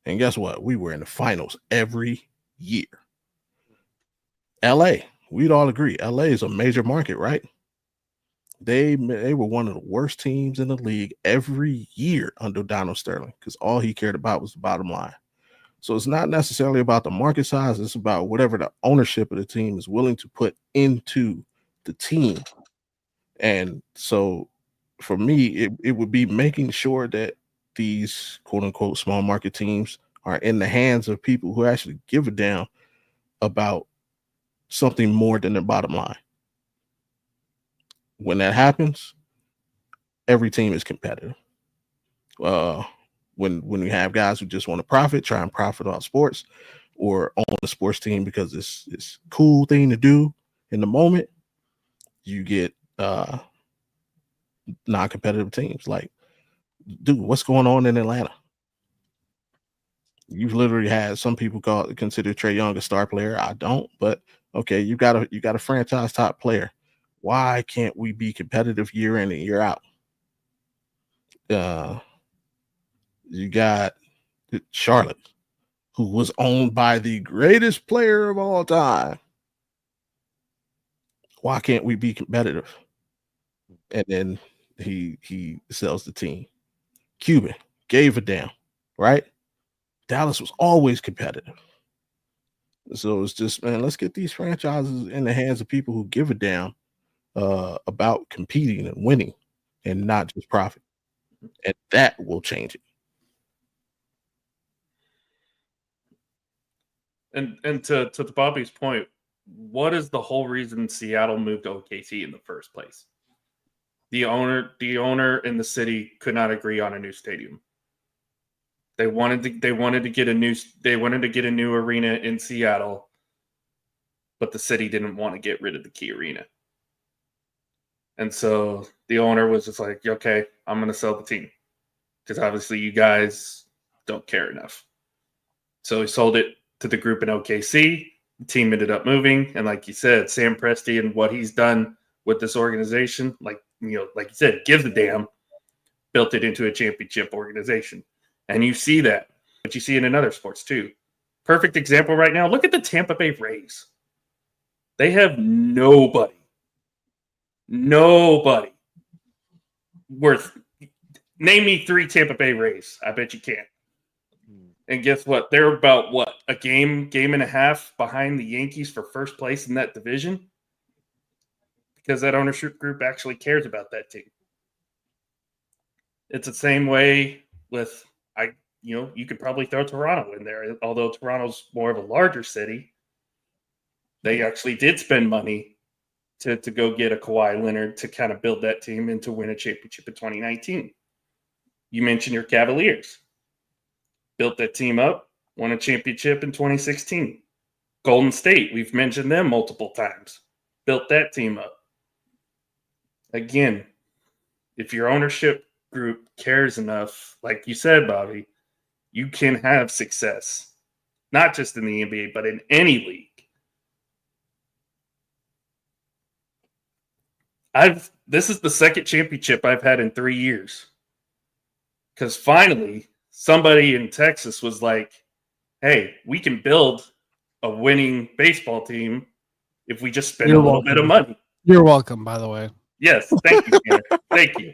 And guess what? We were in the finals every year. LA, we'd all agree. LA is a major market, right? They were one of the worst teams in the league every year under Donald Sterling because all he cared about was the bottom line. So it's not necessarily about the market size. It's about whatever the ownership of the team is willing to put into the team. And so for me, it would be making sure that these quote unquote small market teams are in the hands of people who actually give a damn about something more than their bottom line. When that happens, every team is competitive. When you have guys who just want to profit, try and profit off sports, or own a sports team because it's a cool thing to do in the moment, you get non-competitive teams. Like, dude, what's going on in Atlanta? You've literally had some people consider Trae Young a star player. I don't, but okay, you got a franchise top player. Why can't we be competitive year in and year out? You got Charlotte, who was owned by the greatest player of all time. Why can't we be competitive? And then he sells the team. Cuban gave a damn, right? Dallas was always competitive. So it's just, man, let's get these franchises in the hands of people who give a damn about competing and winning and not just profit. And that will change it. And to Bobby's point, what is the whole reason Seattle moved to OKC in the first place? The owner in the city could not agree on a new stadium. They wanted to get a new arena in Seattle, but the city didn't want to get rid of the key arena. And so the owner was just like, okay, I'm going to sell the team because obviously you guys don't care enough. So he sold it to the group in OKC. The team ended up moving. And like you said, Sam Presti and what he's done with this organization, like you said, gives a damn, built it into a championship organization. And you see that, but you see it in other sports too. Perfect example right now. Look at the Tampa Bay Rays. They have nobody worth. Name me 3 Tampa Bay Rays. I bet you can't. And guess what? They're about a game and a half behind the Yankees for first place in that division because that ownership group actually cares about that team. It's the same way with you could probably throw Toronto in there, although Toronto's more of a larger city. They actually did spend money to go get a Kawhi Leonard to kind of build that team and to win a championship in 2019. You mentioned your Cavaliers. Built that team up, won a championship in 2016. Golden State, we've mentioned them multiple times. Built that team up. Again, if your ownership group cares enough, like you said, Bobby, you can have success, not just in the NBA, but in any league. This is the second championship I've had in 3 years. Because finally, somebody in Texas was like, hey, we can build a winning baseball team if we just spend You're a little bit of money. You're welcome, by the way. Yes, thank you, Tanner. Thank you.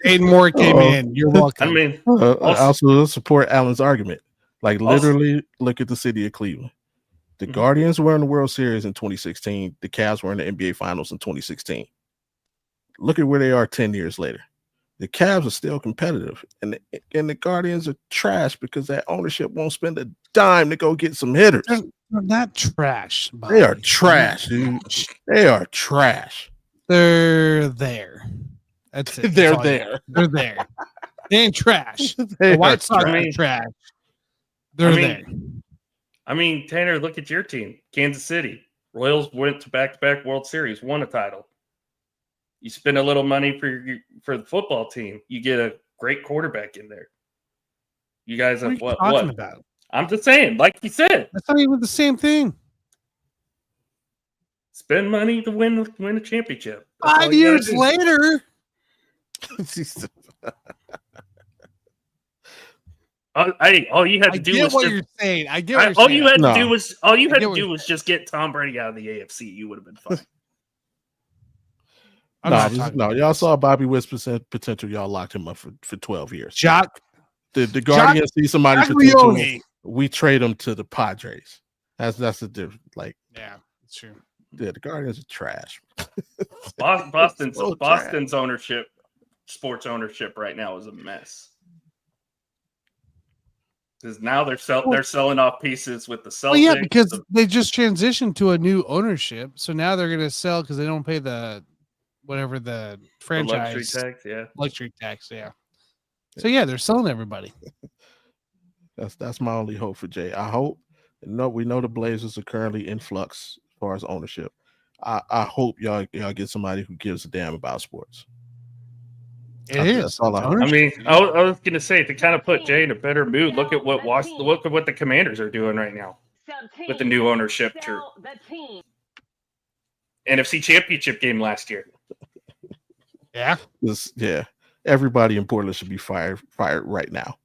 Aiden Moore came in. You're welcome. I mean, also support Allen's argument. Like literally, look at the city of Cleveland. The Guardians were in the World Series in 2016. The Cavs were in the NBA Finals in 2016. Look at where they are 10 years later. The Cavs are still competitive, and the Guardians are trash because that ownership won't spend a dime to go get some hitters. They're not trash. Bobby. They are trash, dude. They are trash. They're there. That's it. They're That's there. They're there. They ain't trash. They The White are Sox trash. are trash. They're there. I mean, Tanner, look at your team, Kansas City. Royals went to back-to-back World Series, won a title. You spend a little money for the football team, you get a great quarterback in there. You guys have What are you talking about? I'm just saying, like you said, That's not even the same thing. spend money to win a championship. That's 5 all you years gotta do. later. All you had I to do get was what just, you're saying. I get what you're all saying. you had No. to get what do was just get Tom Brady out of the AFC. You would have been fine. I'm not talking No, about y'all this. saw Bobby Witt's potential. Y'all locked him up for 12 years. Jock. The Guardians see somebody Jock potential. Leone. We trade him to the Padres. That's the difference. Like, Yeah, that's true. yeah, the Guardians are trash. Boston's So Boston's ownership, sports ownership right now is a mess. Because now they're selling off pieces with the Celtics. Well, yeah, because they just transitioned to a new ownership, so now they're going to sell because they don't pay the whatever the the franchise luxury tax, yeah. luxury tax. Yeah. So yeah, they're selling everybody. That's my only hope for Jay. I hope. No, we know the Blazers are currently in flux as far as ownership. I hope y'all get somebody who gives a damn about sports. That's all I hope. I mean, I was going to say, to kind of put Jay in a better mood, look at what the Commanders are doing right now with the new ownership. NFC Championship game last year. Yeah. Yeah. Everybody in Portland should be fired right now.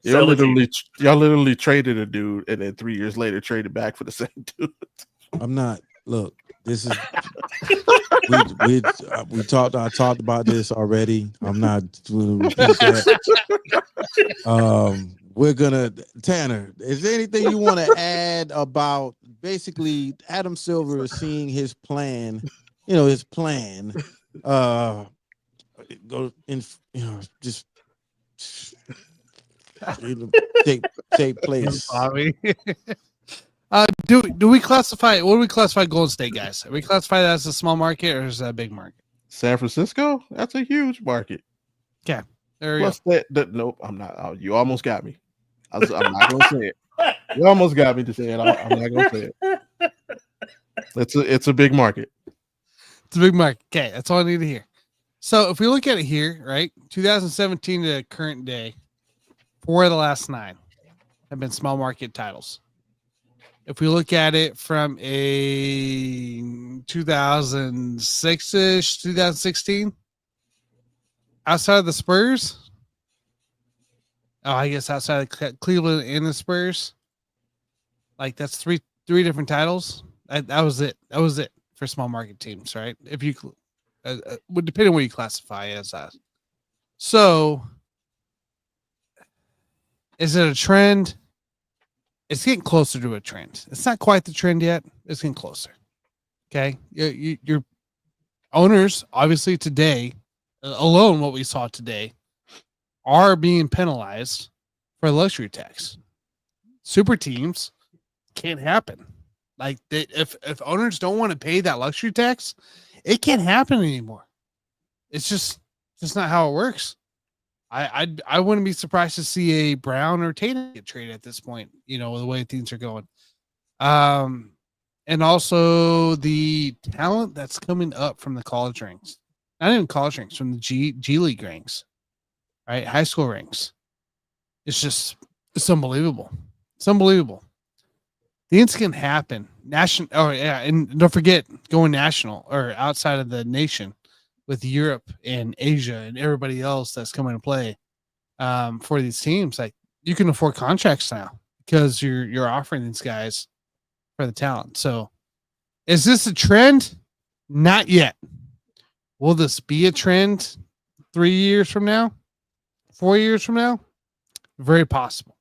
Sell the team. Y'all literally traded a dude and then 3 years later traded back for the same dude. I'm not. Look, this is we talked. I talked about this already. I'm not going to repeat that. We're gonna Tanner. Is there anything you want to add about basically Adam Silver seeing his plan? You know his plan. Go in. You know just. Take place. Bobby. Do we classify? What do we classify Golden State guys? Are we classify that as a small market or is that a big market? San Francisco, that's a huge market. Okay, there we Plus nope, I'm not. Oh, you almost got me. I'm not gonna say it. You almost got me to say it. I'm not gonna say it. It's a big market. It's a big market. Okay, that's all I need to hear. So if we look at it here, right, 2017 to current day, 4 of the last 9 have been small market titles. If we look at it from a 2006-ish, 2016, outside of the Spurs, I guess outside of Cleveland and the Spurs, like that's three different titles. That was it. That was it for small market teams, right? If you would depend on what you classify as that. So, is it a trend? It's getting closer to a trend. It's not quite the trend yet. It's getting closer. Okay. Your owners, obviously today, alone what we saw today, are being penalized for luxury tax. Super teams can't happen. Like if owners don't want to pay that luxury tax, it can't happen anymore. It's just not how it works. I wouldn't be surprised to see a Brown or Tatum get traded at this point, you know, the way things are going. And also the talent that's coming up from the college ranks. Not even college ranks, from the G League ranks. Right? High school ranks. It's unbelievable. It's unbelievable. Things can happen. And don't forget going national or outside of the nation with Europe and Asia and everybody else that's coming to play for these teams. Like you can afford contracts now because you're offering these guys for the talent. So Is this a trend? Not yet. Will this be a trend 3 years from now? 4 years from now? Very possible.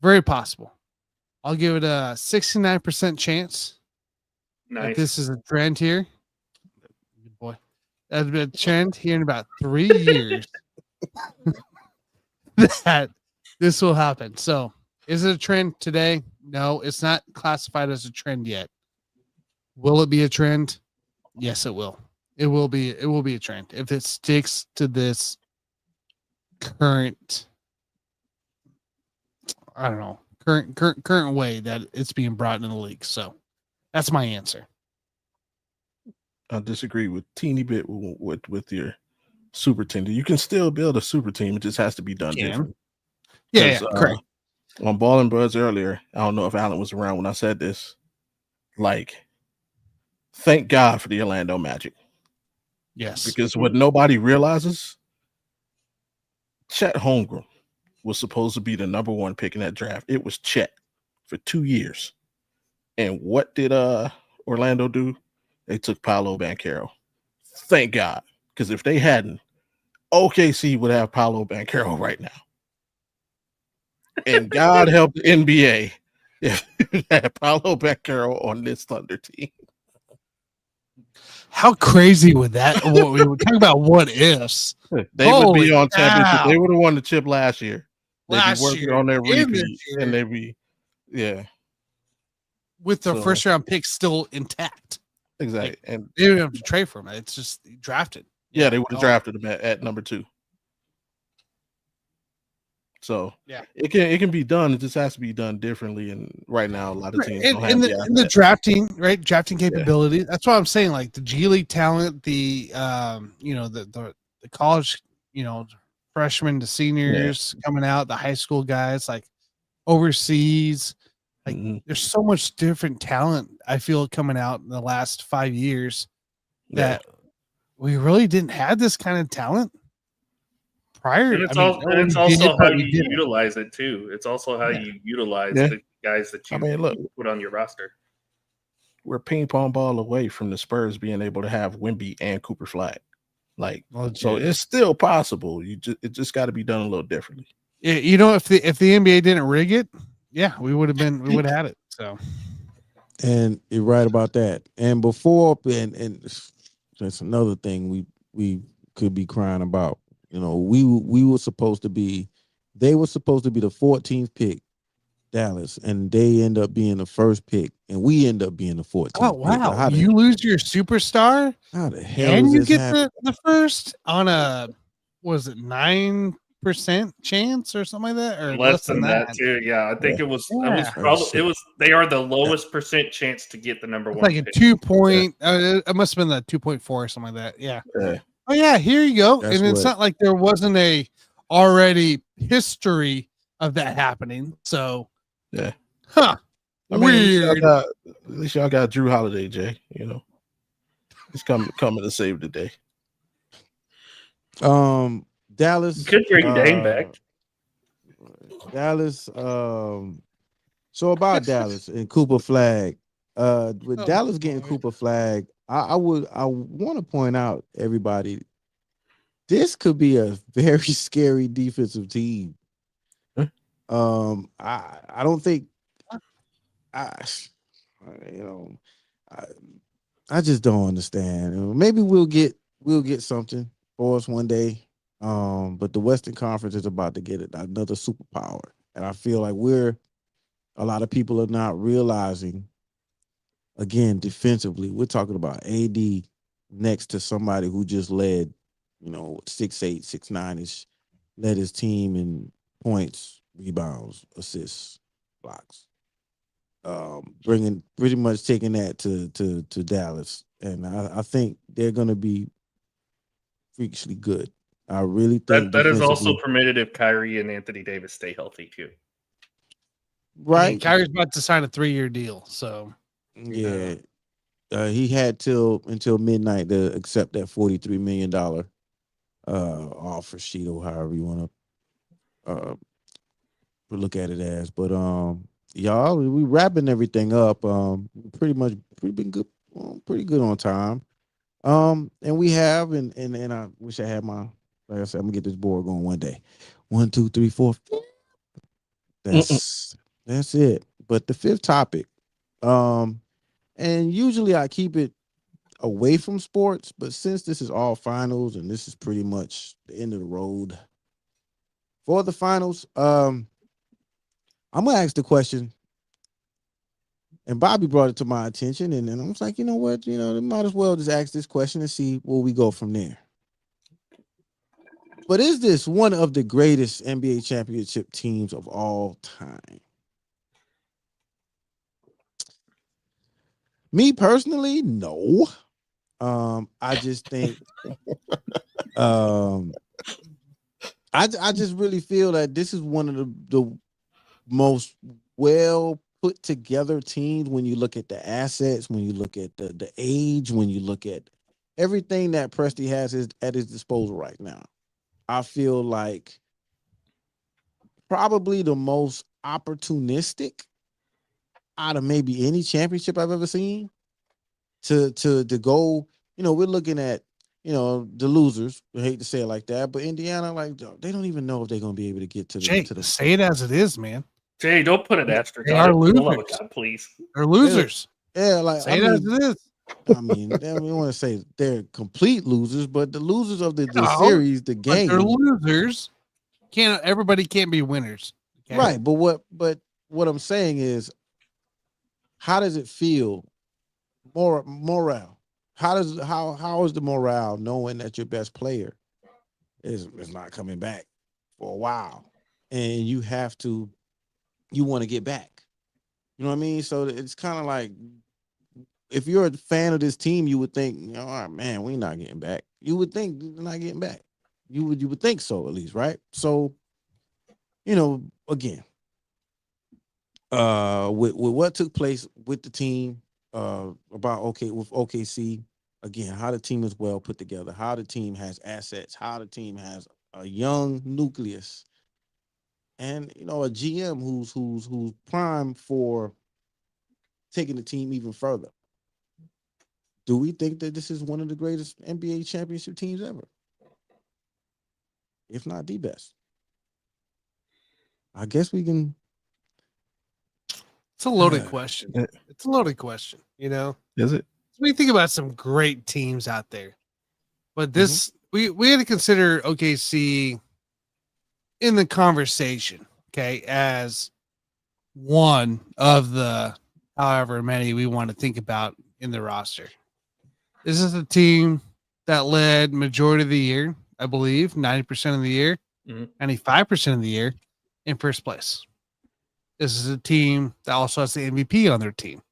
Very possible. I'll give it a 69% chance that Nice. this is a trend here. Good boy. That's a trend here in about 3 years that this will happen. So, is it a trend today? No, it's not classified as a trend yet. Will it be a trend? Yes, it will. It will be a trend if it sticks to this current, I don't know, current way that it's being brought in the league. So that's my answer. I disagree with teeny bit with your super team. You can still build a super team. It just has to be done different. Yeah, correct. On Ball and Buzz earlier, I don't know if Alan was around when I said this. Like, thank God for the Orlando Magic. Yes. Because what nobody realizes, Chet Holmgren was supposed to be the number 1 pick in that draft. It was Chet for 2 years. And what did Orlando do? They took Paolo Banchero. Thank God. Because if they hadn't, OKC would have Paolo Banchero right now. And God help the NBA if you had Paolo Banchero on this Thunder team. How crazy would that? We were talking about what ifs. They would be on championship. They would have won the chip last year. They'd be working on their repeat, and they'd be, with their first round pick still intact. Exactly, like, and they didn't have to trade for him. It's just drafted. Yeah, they would have drafted him at number 2. So yeah, it can be done. It just has to be done differently. And right now, a lot of teams don't have in the drafting, right? Drafting capability. Yeah. That's what I'm saying. Like the G League talent, the the college, freshmen to seniors coming out, the high school guys, like overseas. Like there's so much different talent I feel coming out in the last 5 years that we really didn't have this kind of talent prior. And it's also how you utilize it too. It's also how you utilize the guys that you put on your roster. We're ping pong ball away from the Spurs being able to have Wemby and Cooper Flag. So it's still possible. It just got to be done a little differently. Yeah, if the NBA didn't rig it, we would have had it. So, and you're right about that. And before, and that's another thing we could be crying about. We were supposed to be, they were supposed to be the 14th pick, Dallas, and they end up being the first pick, and we end up being the 14th. Oh wow! You lose your superstar. How the hell? And you get the first on a 9% chance or something like that, or less than that too. Yeah, I think it was. They are the lowest percent chance to get the number 1. Like a 2 point. It must have been the 2.4 or something like that. Yeah. Oh yeah, here you go. And it's not like there wasn't a already history of that happening. So yeah, weird. At least y'all got Drew Holiday, Jay. He's coming to save the day. Dallas could bring Dame back. Dallas. So about Dallas and Cooper Flag. With Dallas getting Cooper Flag, I want to point out, everybody, this could be a very scary defensive team. I don't think I just don't understand. Maybe we'll get something for us one day. But the Western Conference is about to get another superpower, and I feel like a lot of people are not realizing. Again, defensively, we're talking about AD next to somebody who just led, 6'8", 6'9", led his team in points, rebounds, assists, blocks. Bringing pretty much taking that to Dallas, and I think they're going to be freakishly good. I really think that is also permitted if Kyrie and Anthony Davis stay healthy too. Right, Kyrie's about to sign a 3-year deal, so. Yeah, he had until midnight to accept that $43 million offer sheet, or however you want to look at it as. But y'all, we wrapping everything up. Pretty been good pretty good on time. And we have, and I wish I had my, like I said, I'm gonna get this board going one day. 1, 2, 3, 4. That's it. But the fifth topic, and usually I keep it away from sports, but since this is all finals and this is pretty much the end of the road for the finals, I'm gonna ask the question. And Bobby brought it to my attention, and then I was like, you know what, they might as well just ask this question and see where we go from there. But is this one of the greatest NBA championship teams of all time? Me personally, no. I just think, I just really feel that this is one of the most well put together teams when you look at the assets, when you look at the age, when you look at everything that Presti has at his disposal right now. I feel like probably the most opportunistic out of maybe any championship I've ever seen to go. We're looking at, the losers. I hate to say it like that, but Indiana, like, they don't even know if they're going to be able to get to the Jake, to the say it as it is, man. Jay, don't put an asterisk They on are it. For the love losers. of God, please. They're losers. Yeah, like, Say it as it is. I mean, we want to say they're complete losers, but the losers of the No, series, the But they're game, losers. Everybody can't be winners. Okay? right? But what I'm saying is, how does it feel? Morale. How is the morale knowing that your best player is not coming back for a while, and you want to get back? You know what I mean? So it's kind of like, if you're a fan of this team, you would think, all right, man, we're not getting back. You would think they're not getting back. You would think so, at least, right? So, again, with what took place with the team, with OKC, again, how the team is well put together, how the team has assets, how the team has a young nucleus, and a GM who's prime for taking the team even further. Do we think that this is one of the greatest NBA championship teams ever? If not the best. I guess we can. It's a loaded question. It's a loaded question, Is it? We think about some great teams out there. But this, we had to consider OKC in the conversation, okay, as one of the however many we want to think about in the roster. This is a team that led majority of the year, I believe, 90% of the year, 95% of the year in first place. This is a team that also has the MVP on their team.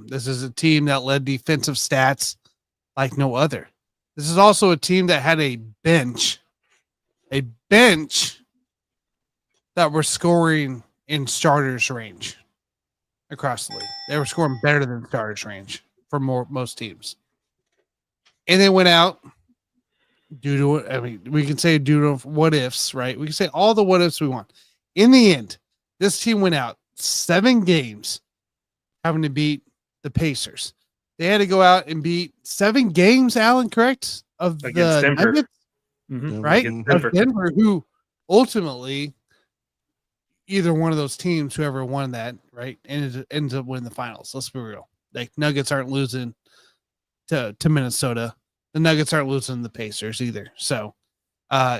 This is a team that led defensive stats like no other. This is also a team that had a bench that were scoring in starters range across the league. They were scoring better than starters range for most teams. And they went out due to, we can say due to what ifs, right? We can say all the what ifs we want. In the end, this team went out 7 games having to beat the Pacers. They had to go out and beat 7 games, Alan, correct? Against the Denver. Nuggets, right? Denver. Of Denver, who ultimately either one of those teams, whoever won that, right, ends up winning the finals. Let's be real. Like, Nuggets aren't losing to Minnesota. The Nuggets aren't losing the Pacers either. So,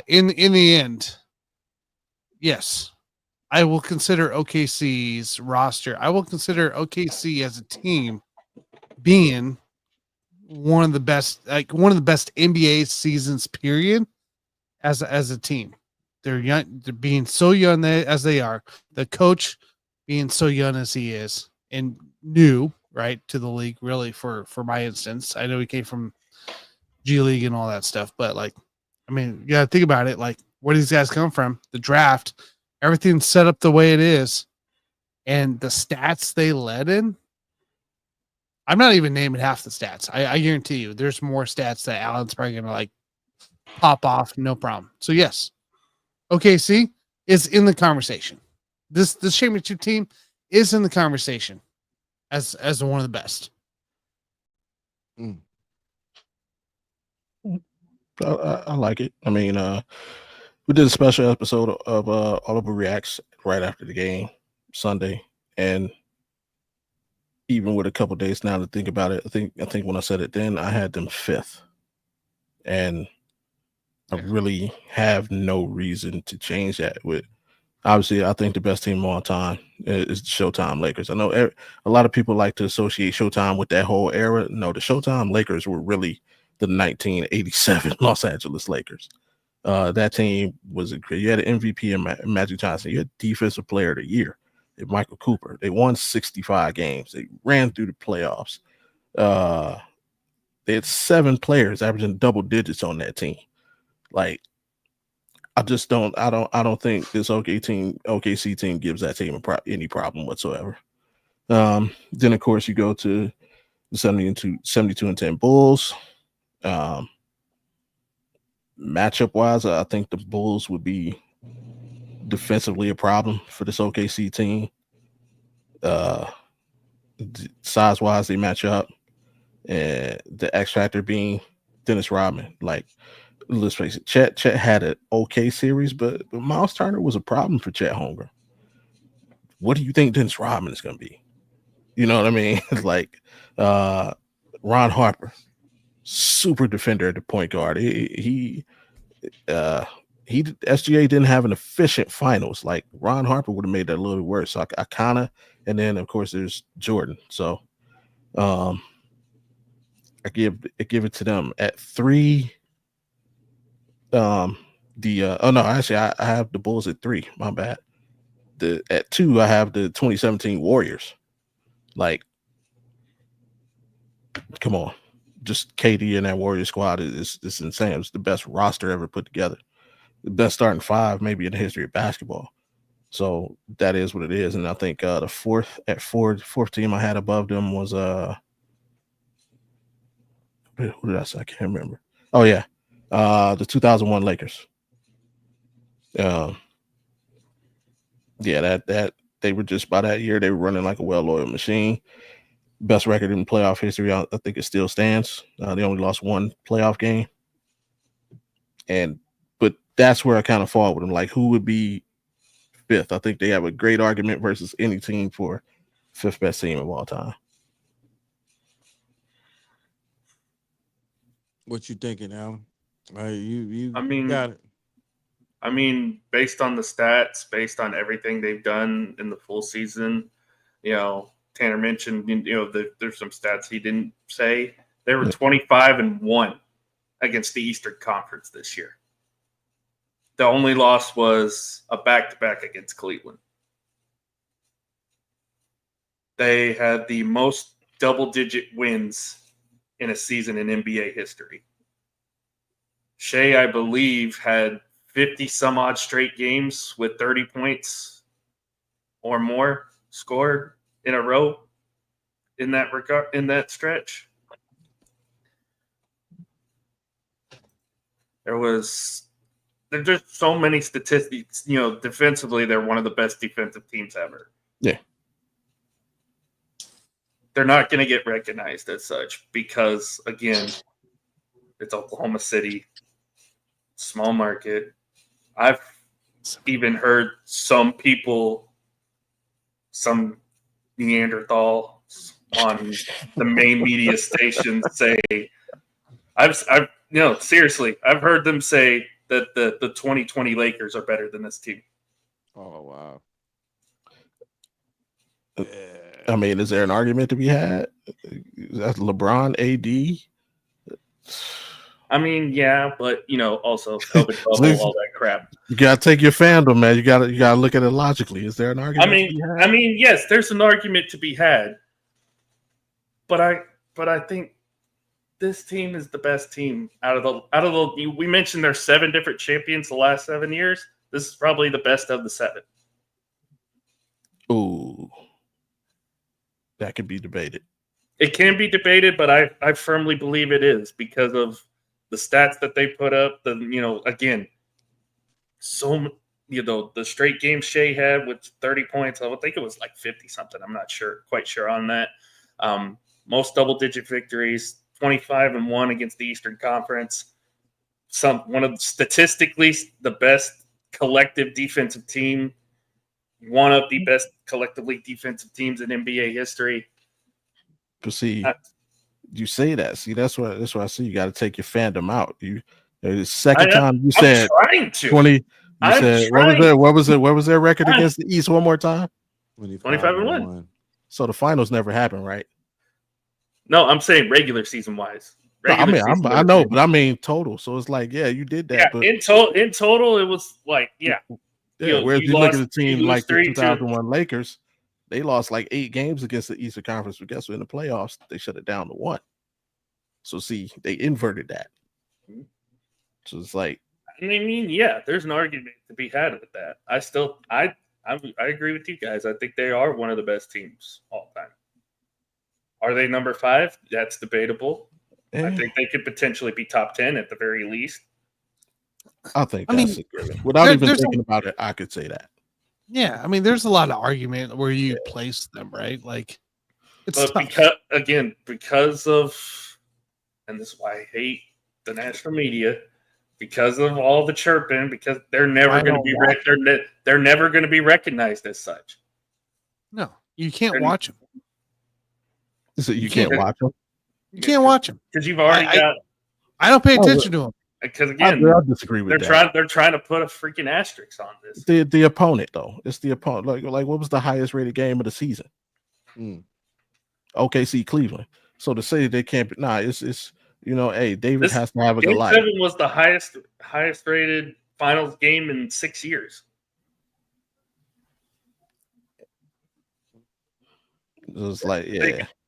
in the end, yes, I will consider OKC's roster. I will consider OKC as a team being one of the best NBA seasons period as a team. They're young. They're being so young as they are. The coach being so young as he is and new, right, to the league, really, for my instance. I know he came from G League and all that stuff, but you gotta think about it. Like, where these guys come from, the draft, everything's set up the way it is, and the stats they led in. I'm not even naming half the stats. I guarantee you, there's more stats that Alan's probably gonna pop off, no problem. So yes, OKC is in the conversation. This championship team is in the conversation as one of the best. Mm. I like it. I mean, we did a special episode of Oliver Reacts right after the game Sunday, and even with a couple days now to think about it, I think when I said it then, I had them 5th, and I really have no reason to change that. With obviously, I think the best team of all time is the Showtime Lakers. I know a lot of people like to associate Showtime with that whole era. No, the Showtime Lakers were really the 1987 Los Angeles Lakers. That team was you had an MVP in Magic Johnson. You had Defensive Player of the Year in Michael Cooper. They won 65 games. They ran through the playoffs. They had 7 players averaging double digits on that team. Like, I just don't. I don't think this OKC team gives that team any problem whatsoever. Then of course you go to the 72-10 Bulls. Matchup wise, I think the Bulls would be defensively a problem for this OKC team. Size wise, they match up, and the X factor being Dennis Rodman. Like, let's face it, Chet had an okay series, but Miles Turner was a problem for Chet Holmgren. What do you think Dennis Rodman is going to be? You know what I mean? Like, Ron Harper, super defender at the point guard. He SGA didn't have an efficient finals. Like, Ron Harper would have made that a little bit worse. So I kind of, and then of course there's Jordan. So I give it to them at 3. Oh no, actually I have the Bulls at 3. My bad. At 2 I have the 2017 Warriors. Like, come on, just KD and that Warrior squad is insane. It's the best roster ever put together. The best starting 5 maybe in the history of basketball. So that is what it is. And I think the fourth team I had above them was who did I say? I can't remember. Oh yeah, the 2001 Lakers. Yeah, that they were just, by that year they were running like a well-oiled machine. Best record in playoff history. I think it still stands. They only lost 1 playoff game, but that's where I kind of fall with them. Like, who would be 5th? I think they have a great argument versus any team for 5th best team of all time. What you thinking, Alan? You I mean, got it. I mean, based on the stats, based on everything they've done in the full season, Tanner mentioned, there's some stats he didn't say. They were 25-1 against the Eastern Conference this year. The only loss was a back-to-back against Cleveland. They had the most double-digit wins in a season in NBA history. Shea, I believe, had 50-some-odd straight games with 30 points or more scored in a row in that stretch. There's just so many statistics. Defensively, they're one of the best defensive teams ever. Yeah. They're not going to get recognized as such because, again, it's Oklahoma City, small market. I've even heard some people, some Neanderthals on the main media stations say, seriously, I've heard them say that the 2020 Lakers are better than this team. Oh wow. I mean, is there an argument to be had? That's LeBron, AD. I mean, yeah, but also COVID bubble, all that crap. You gotta take your fandom, man. You gotta look at it logically. Is there an argument? I mean, yes, there's an argument to be had, but I think this team is the best team out of the. We mentioned there's 7 different champions the last 7 years. This is probably the best of the 7. Ooh, that could be debated. It can be debated, but I firmly believe it is because of the stats that they put up. Again, the straight game Shea had with 30 points. I think it was like 50 something. I'm not quite sure on that. Most double digit victories, 25-1 against the Eastern Conference. One of statistically the best collective defensive team, one of the best collectively defensive teams in NBA history. But see, you say that. See, that's what I see. You got to take your fandom out. The second time you said 20. You said what was their record against the East one more time? 25-1. So the finals never happened, right? No, I'm saying regular season wise. I know, but I mean total. So it's like, yeah, you did that. Yeah, but in total, it was like, yeah. Whereas you look at a team like the 2001 Lakers, they lost like 8 games against the Eastern Conference. But guess what? In the playoffs, they shut it down to 1. So see, they inverted that. So it's like, I mean, yeah, there's an argument to be had with that. I agree with you guys. I think they are one of the best teams all time. Are they number 5? That's debatable. I think they could potentially be top 10 at the very least. I think that's a given. Without even thinking about it, I could say that. Yeah, I mean, there's a lot of argument where you place them, right? Like, it's tough. Because of, and this is why I hate the national media, because of all the chirping, because they're never going to be they're never going to be recognized as such. No, you can't watch them. So you can't watch them. You can't watch them because you've already got. I don't pay attention to them because again, I disagree with that. They're trying to put a freaking asterisk on this. The opponent though, it's the opponent. Like what was the highest rated game of the season? OKC Cleveland. So to say they can't, it's hey, David has to have a good life. Game 7 was the highest rated finals game in 6 years. It was like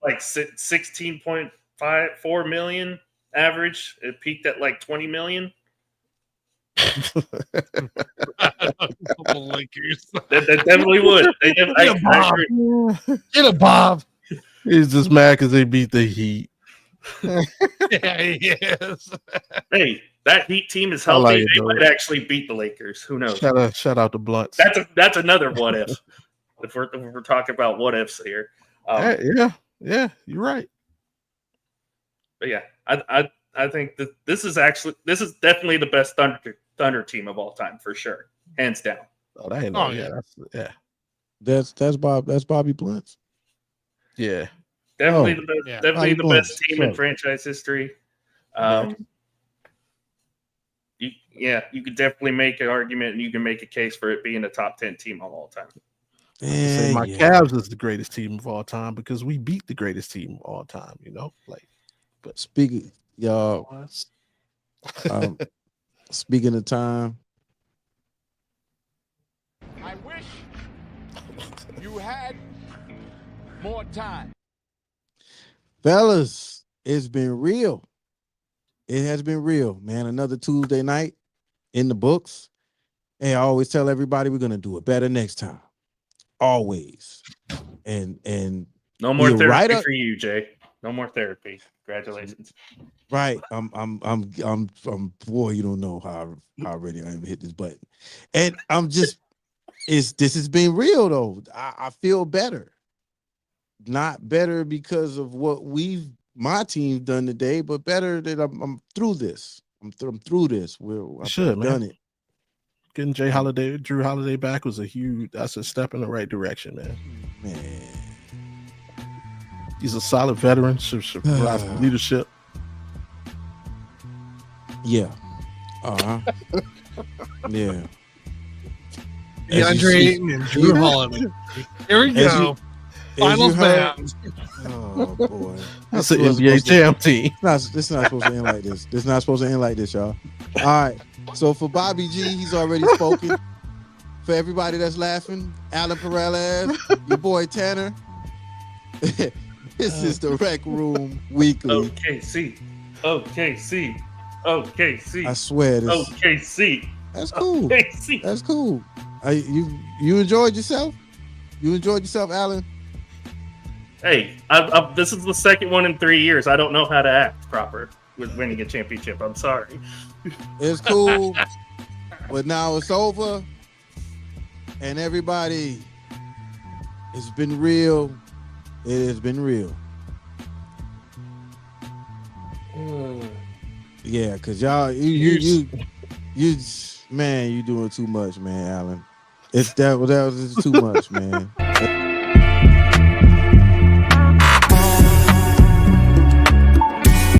like 16.4 million average. It peaked at like 20 million. Lakers. That definitely would. Get a Bob. He's just mad because they beat the Heat. Yeah, he is. Hey, that Heat team is healthy. They might actually beat the Lakers. Who knows? Shout out to Blunts. That's another what if. if we're talking about what ifs here. Yeah, you're right. But yeah, I think that this is definitely the best Thunder team of all time for sure, hands down. Oh, that ain't That's Bobby Blunt. Yeah, definitely the best team in franchise history. You could definitely make an argument, and you can make a case for it being a top 10 team of all time. My Cavs is the greatest team of all time because we beat the greatest team of all time. But speaking, y'all. Speaking of time, I wish you had more time. Fellas, it's been real. It has been real, man. Another Tuesday night in the books. Hey, I always tell everybody we're gonna do it better next time. Always. And no more therapy for you, Jay. No more therapy. Congratulations. Right. I'm boy, you don't know how ready I am to hit this button. And this has been real though. I feel better. Not better because of what my team's done today, but better that I'm through this. I'm through this. I've done it. Getting Drew Holiday back that's a step in the right direction, man. He's a solid veteran, leadership. Yeah. Yeah. DeAndre Ayton and Drew Holiday. Here we go. Finals bound. Oh boy. That's an NBA champ team. This is not supposed to end like this. This is not supposed to end like this, y'all. All right. So for Bobby G, he's already spoken. For everybody that's laughing, Alan Peralez, your boy Tanner. This is the Rec Room Weekly. OKC. I swear this. OKC. That's cool. OKC. That's cool. You enjoyed yourself? You enjoyed yourself, Alan? Hey, this is the second one in 3 years. I don't know how to act proper with winning a championship. I'm sorry. It's cool, but now it's over. And everybody, it's been real. It has been real. Yeah, cause y'all, you, man, you doing too much, man, Alan. That was just too much, man.